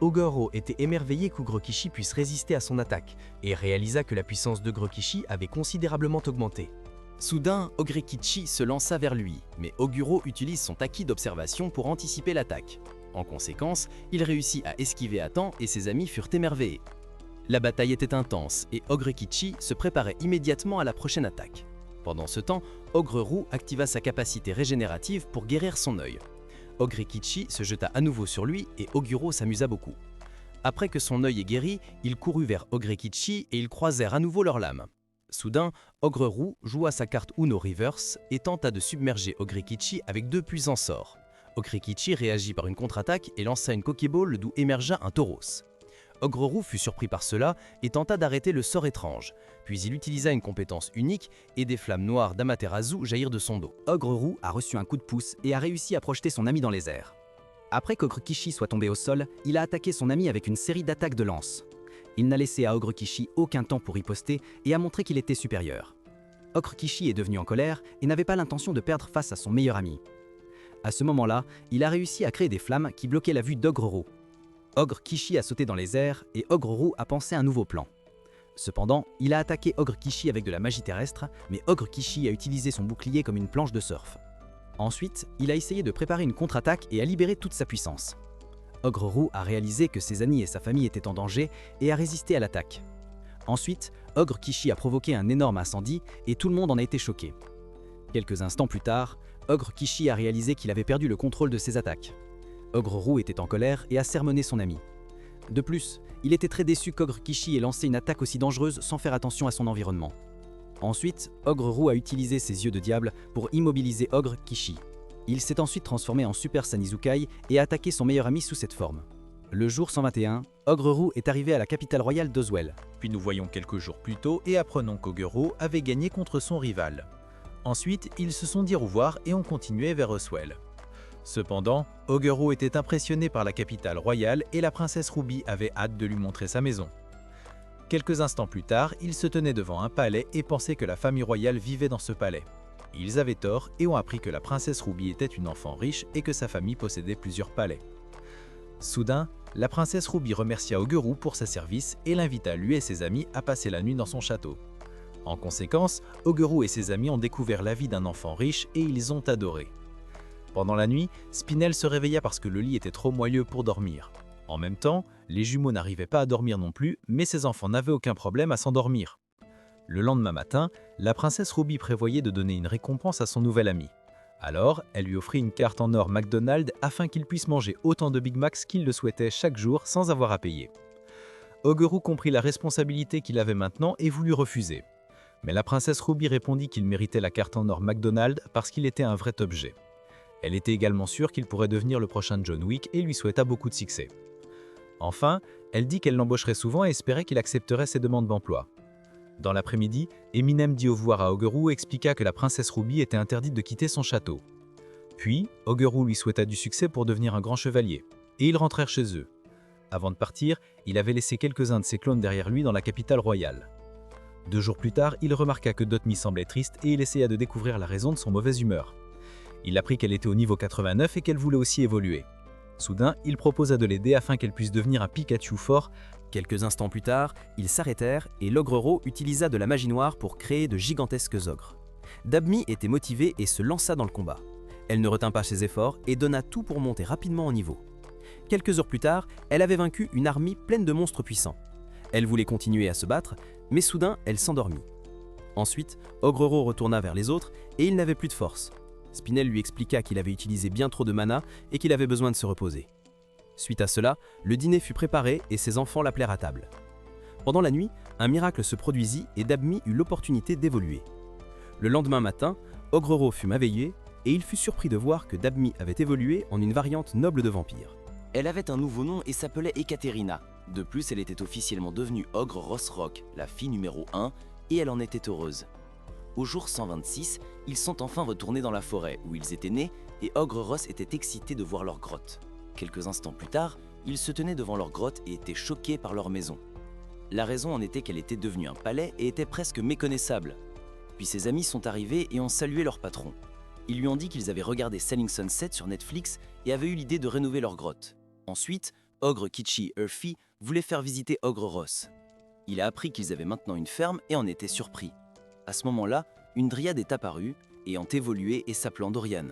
Oguro était émerveillé qu'Ogre Kishi puisse résister à son attaque et réalisa que la puissance d'Ogre Kishi avait considérablement augmenté. Soudain, Ogre Kishi se lança vers lui, mais Oguro utilise son taki d'observation pour anticiper l'attaque. En conséquence, il réussit à esquiver à temps et ses amis furent émerveillés. La bataille était intense et Ogre Kishi se préparait immédiatement à la prochaine attaque. Pendant ce temps, Ogre activa sa capacité régénérative pour guérir son œil. Ogre Kishi se jeta à nouveau sur lui et Oguro s'amusa beaucoup. Après que son œil est guéri, il courut vers Ogre Kishi et ils croisèrent à nouveau leurs lames. Soudain, Ogre joua sa carte Uno Reverse et tenta de submerger Ogre Kishi avec deux puissants sorts. Ogre Kishi réagit par une contre-attaque et lança une Pokéball d'où émergea un Tauros. Ogre fut surpris par cela et tenta d'arrêter le sort étrange, puis il utilisa une compétence unique et des flammes noires d'Amaterasu jaillirent de son dos. Ogre a reçu un coup de pouce et a réussi à projeter son ami dans les airs. Après qu'Ogre Kishi soit tombé au sol, il a attaqué son ami avec une série d'attaques de lance. Il n'a laissé à Ogre Kishi aucun temps pour riposter et a montré qu'il était supérieur. Ogre Kishi est devenu en colère et n'avait pas l'intention de perdre face à son meilleur ami. À ce moment-là, il a réussi à créer des flammes qui bloquaient la vue d'Ogre. Ogre Kishi a sauté dans les airs et Ogre a pensé un nouveau plan. Cependant, il a attaqué Ogre Kishi avec de la magie terrestre, mais Ogre Kishi a utilisé son bouclier comme une planche de surf. Ensuite, il a essayé de préparer une contre-attaque et a libéré toute sa puissance. Ogre a réalisé que ses amis et sa famille étaient en danger et a résisté à l'attaque. Ensuite, Ogre Kishi a provoqué un énorme incendie et tout le monde en a été choqué. Quelques instants plus tard, Ogre Kishi a réalisé qu'il avait perdu le contrôle de ses attaques. Ogre était en colère et a sermonné son ami. De plus, il était très déçu qu'Ogre Kishi ait lancé une attaque aussi dangereuse sans faire attention à son environnement. Ensuite, Ogre a utilisé ses yeux de diable pour immobiliser Ogre Kishi. Il s'est ensuite transformé en Super Sanizukai et a attaqué son meilleur ami sous cette forme. Le jour 121, Ogre est arrivé à la capitale royale d'Oswell. Puis nous voyons quelques jours plus tôt et apprenons qu'Oguro avait gagné contre son rival. Ensuite, ils se sont dit au revoir et ont continué vers Oswell. Cependant, Oguro était impressionné par la capitale royale et la princesse Ruby avait hâte de lui montrer sa maison. Quelques instants plus tard, ils se tenaient devant un palais et pensaient que la famille royale vivait dans ce palais. Ils avaient tort et ont appris que la princesse Ruby était une enfant riche et que sa famille possédait plusieurs palais. Soudain, la princesse Ruby remercia Oguro pour ses services et l'invita lui et ses amis à passer la nuit dans son château. En conséquence, Oguro et ses amis ont découvert la vie d'un enfant riche et ils ont adoré. Pendant la nuit, Spinel se réveilla parce que le lit était trop moelleux pour dormir. En même temps, les jumeaux n'arrivaient pas à dormir non plus, mais ses enfants n'avaient aucun problème à s'endormir. Le lendemain matin, la princesse Ruby prévoyait de donner une récompense à son nouvel ami. Alors, elle lui offrit une carte en or McDonald's afin qu'il puisse manger autant de Big Macs qu'il le souhaitait chaque jour sans avoir à payer. Oguro comprit la responsabilité qu'il avait maintenant et voulut refuser. Mais la princesse Ruby répondit qu'il méritait la carte en or McDonald's parce qu'il était un vrai objet. Elle était également sûre qu'il pourrait devenir le prochain John Wick et lui souhaita beaucoup de succès. Enfin, elle dit qu'elle l'embaucherait souvent et espérait qu'il accepterait ses demandes d'emploi. Dans l'après-midi, Eminem dit au revoir à Oguro et expliqua que la princesse Ruby était interdite de quitter son château. Puis, Oguro lui souhaita du succès pour devenir un grand chevalier, et ils rentrèrent chez eux. Avant de partir, il avait laissé quelques-uns de ses clones derrière lui dans la capitale royale. 2 jours plus tard, il remarqua que Dotmi semblait triste et il essaya de découvrir la raison de son mauvaise humeur. Il apprit qu'elle était au niveau 89 et qu'elle voulait aussi évoluer. Soudain, il proposa de l'aider afin qu'elle puisse devenir un Pikachu fort. Quelques instants plus tard, ils s'arrêtèrent et l'Ogrero utilisa de la magie noire pour créer de gigantesques ogres. Dabmi était motivée et se lança dans le combat. Elle ne retint pas ses efforts et donna tout pour monter rapidement en niveau. Quelques heures plus tard, elle avait vaincu une armée pleine de monstres puissants. Elle voulait continuer à se battre, mais soudain, elle s'endormit. Ensuite, Ogrero retourna vers les autres et il n'avait plus de force. Spinel lui expliqua qu'il avait utilisé bien trop de mana et qu'il avait besoin de se reposer. Suite à cela, le dîner fut préparé et ses enfants l'appelèrent à table. Pendant la nuit, un miracle se produisit et Dabmi eut l'opportunité d'évoluer. Le lendemain matin, Ogrero fut éveillé et il fut surpris de voir que Dabmi avait évolué en une variante noble de vampire. Elle avait un nouveau nom et s'appelait Ekaterina. De plus, elle était officiellement devenue Ogre Rossrock, la fille numéro 1, et elle en était heureuse. Au jour 126, ils sont enfin retournés dans la forêt où ils étaient nés et Ogre Ross était excité de voir leur grotte. Quelques instants plus tard, ils se tenaient devant leur grotte et étaient choqués par leur maison. La raison en était qu'elle était devenue un palais et était presque méconnaissable. Puis ses amis sont arrivés et ont salué leur patron. Ils lui ont dit qu'ils avaient regardé Selling Sunset sur Netflix et avaient eu l'idée de rénover leur grotte. Ensuite, Ogre Kitschy Earthy voulait faire visiter Ogre Ross. Il a appris qu'ils avaient maintenant une ferme et en était surpris. À ce moment-là, une dryade est apparue, ayant évolué et s'appelant Dorian.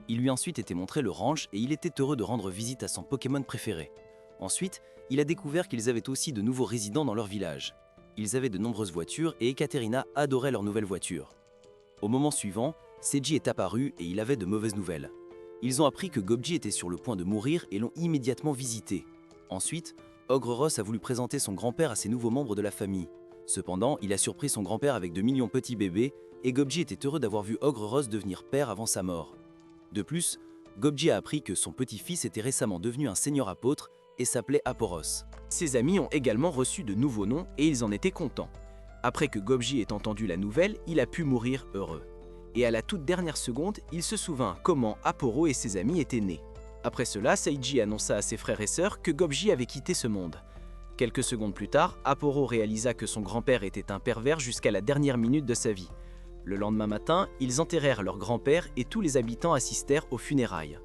Il lui a ensuite été montré le ranch et il était heureux de rendre visite à son Pokémon préféré. Ensuite, il a découvert qu'ils avaient aussi de nouveaux résidents dans leur village. Ils avaient de nombreuses voitures et Ekaterina adorait leur nouvelle voiture. Au moment suivant, Seiji est apparu et il avait de mauvaises nouvelles. Ils ont appris que Gobji était sur le point de mourir et l'ont immédiatement visité. Ensuite, Ogre Ross a voulu présenter son grand-père à ses nouveaux membres de la famille. Cependant, il a surpris son grand-père avec de millions de petits bébés et Gobji était heureux d'avoir vu Ogre Ross devenir père avant sa mort. De plus, Gobji a appris que son petit-fils était récemment devenu un seigneur apôtre et s'appelait Aporos. Ses amis ont également reçu de nouveaux noms et ils en étaient contents. Après que Gobji ait entendu la nouvelle, il a pu mourir heureux. Et à la toute dernière seconde, il se souvint comment Aporo et ses amis étaient nés. Après cela, Seiji annonça à ses frères et sœurs que Gobji avait quitté ce monde. Quelques secondes plus tard, Aporo réalisa que son grand-père était un pervers jusqu'à la dernière minute de sa vie. Le lendemain matin, ils enterrèrent leur grand-père et tous les habitants assistèrent aux funérailles.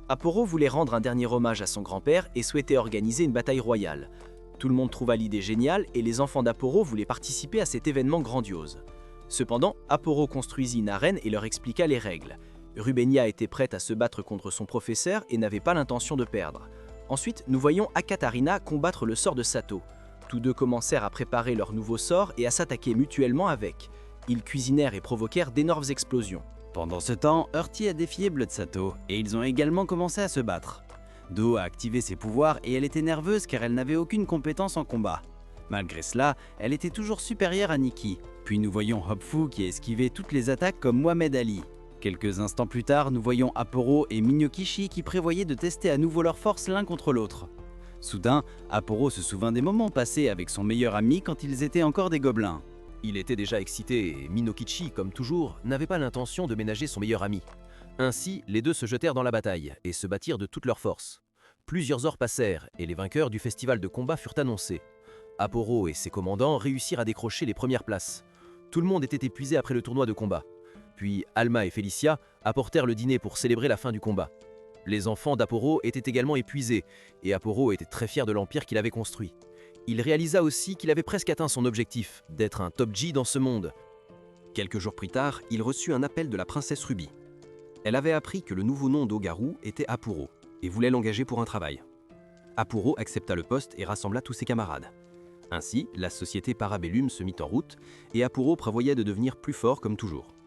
Aporo voulait rendre un dernier hommage à son grand-père et souhaitait organiser une bataille royale. Tout le monde trouva l'idée géniale et les enfants d'Aporo voulaient participer à cet événement grandiose. Cependant, Aporo construisit une arène et leur expliqua les règles. Rubenia était prête à se battre contre son professeur et n'avait pas l'intention de perdre. Ensuite, nous voyons Akatarina combattre le sort de Sato. Tous deux commencèrent à préparer leur nouveau sort et à s'attaquer mutuellement avec. Ils cuisinèrent et provoquèrent d'énormes explosions. Pendant ce temps, Earthy a défié Bloodsato et ils ont également commencé à se battre. Do a activé ses pouvoirs et elle était nerveuse car elle n'avait aucune compétence en combat. Malgré cela, elle était toujours supérieure à Nikki. Puis nous voyons Hopfu qui a esquivé toutes les attaques comme Mohamed Ali. Quelques instants plus tard, nous voyons Aporo et Minyokishi qui prévoyaient de tester à nouveau leurs forces l'un contre l'autre. Soudain, Aporo se souvint des moments passés avec son meilleur ami quand ils étaient encore des gobelins. Il était déjà excité et Minokichi, comme toujours, n'avait pas l'intention de ménager son meilleur ami. Ainsi, les deux se jetèrent dans la bataille et se battirent de toutes leurs forces. Plusieurs heures passèrent et les vainqueurs du festival de combat furent annoncés. Aporo et ses commandants réussirent à décrocher les premières places. Tout le monde était épuisé après le tournoi de combat. Puis Alma et Felicia apportèrent le dîner pour célébrer la fin du combat. Les enfants d'Aporo étaient également épuisés et Aporo était très fier de l'empire qu'il avait construit. Il réalisa aussi qu'il avait presque atteint son objectif, d'être un top G dans ce monde. Quelques jours plus tard, il reçut un appel de la princesse Ruby. Elle avait appris que le nouveau nom d'Ogaru était Apuro et voulait l'engager pour un travail. Apuro accepta le poste et rassembla tous ses camarades. Ainsi, la société Parabellum se mit en route et Apuro prévoyait de devenir plus fort comme toujours.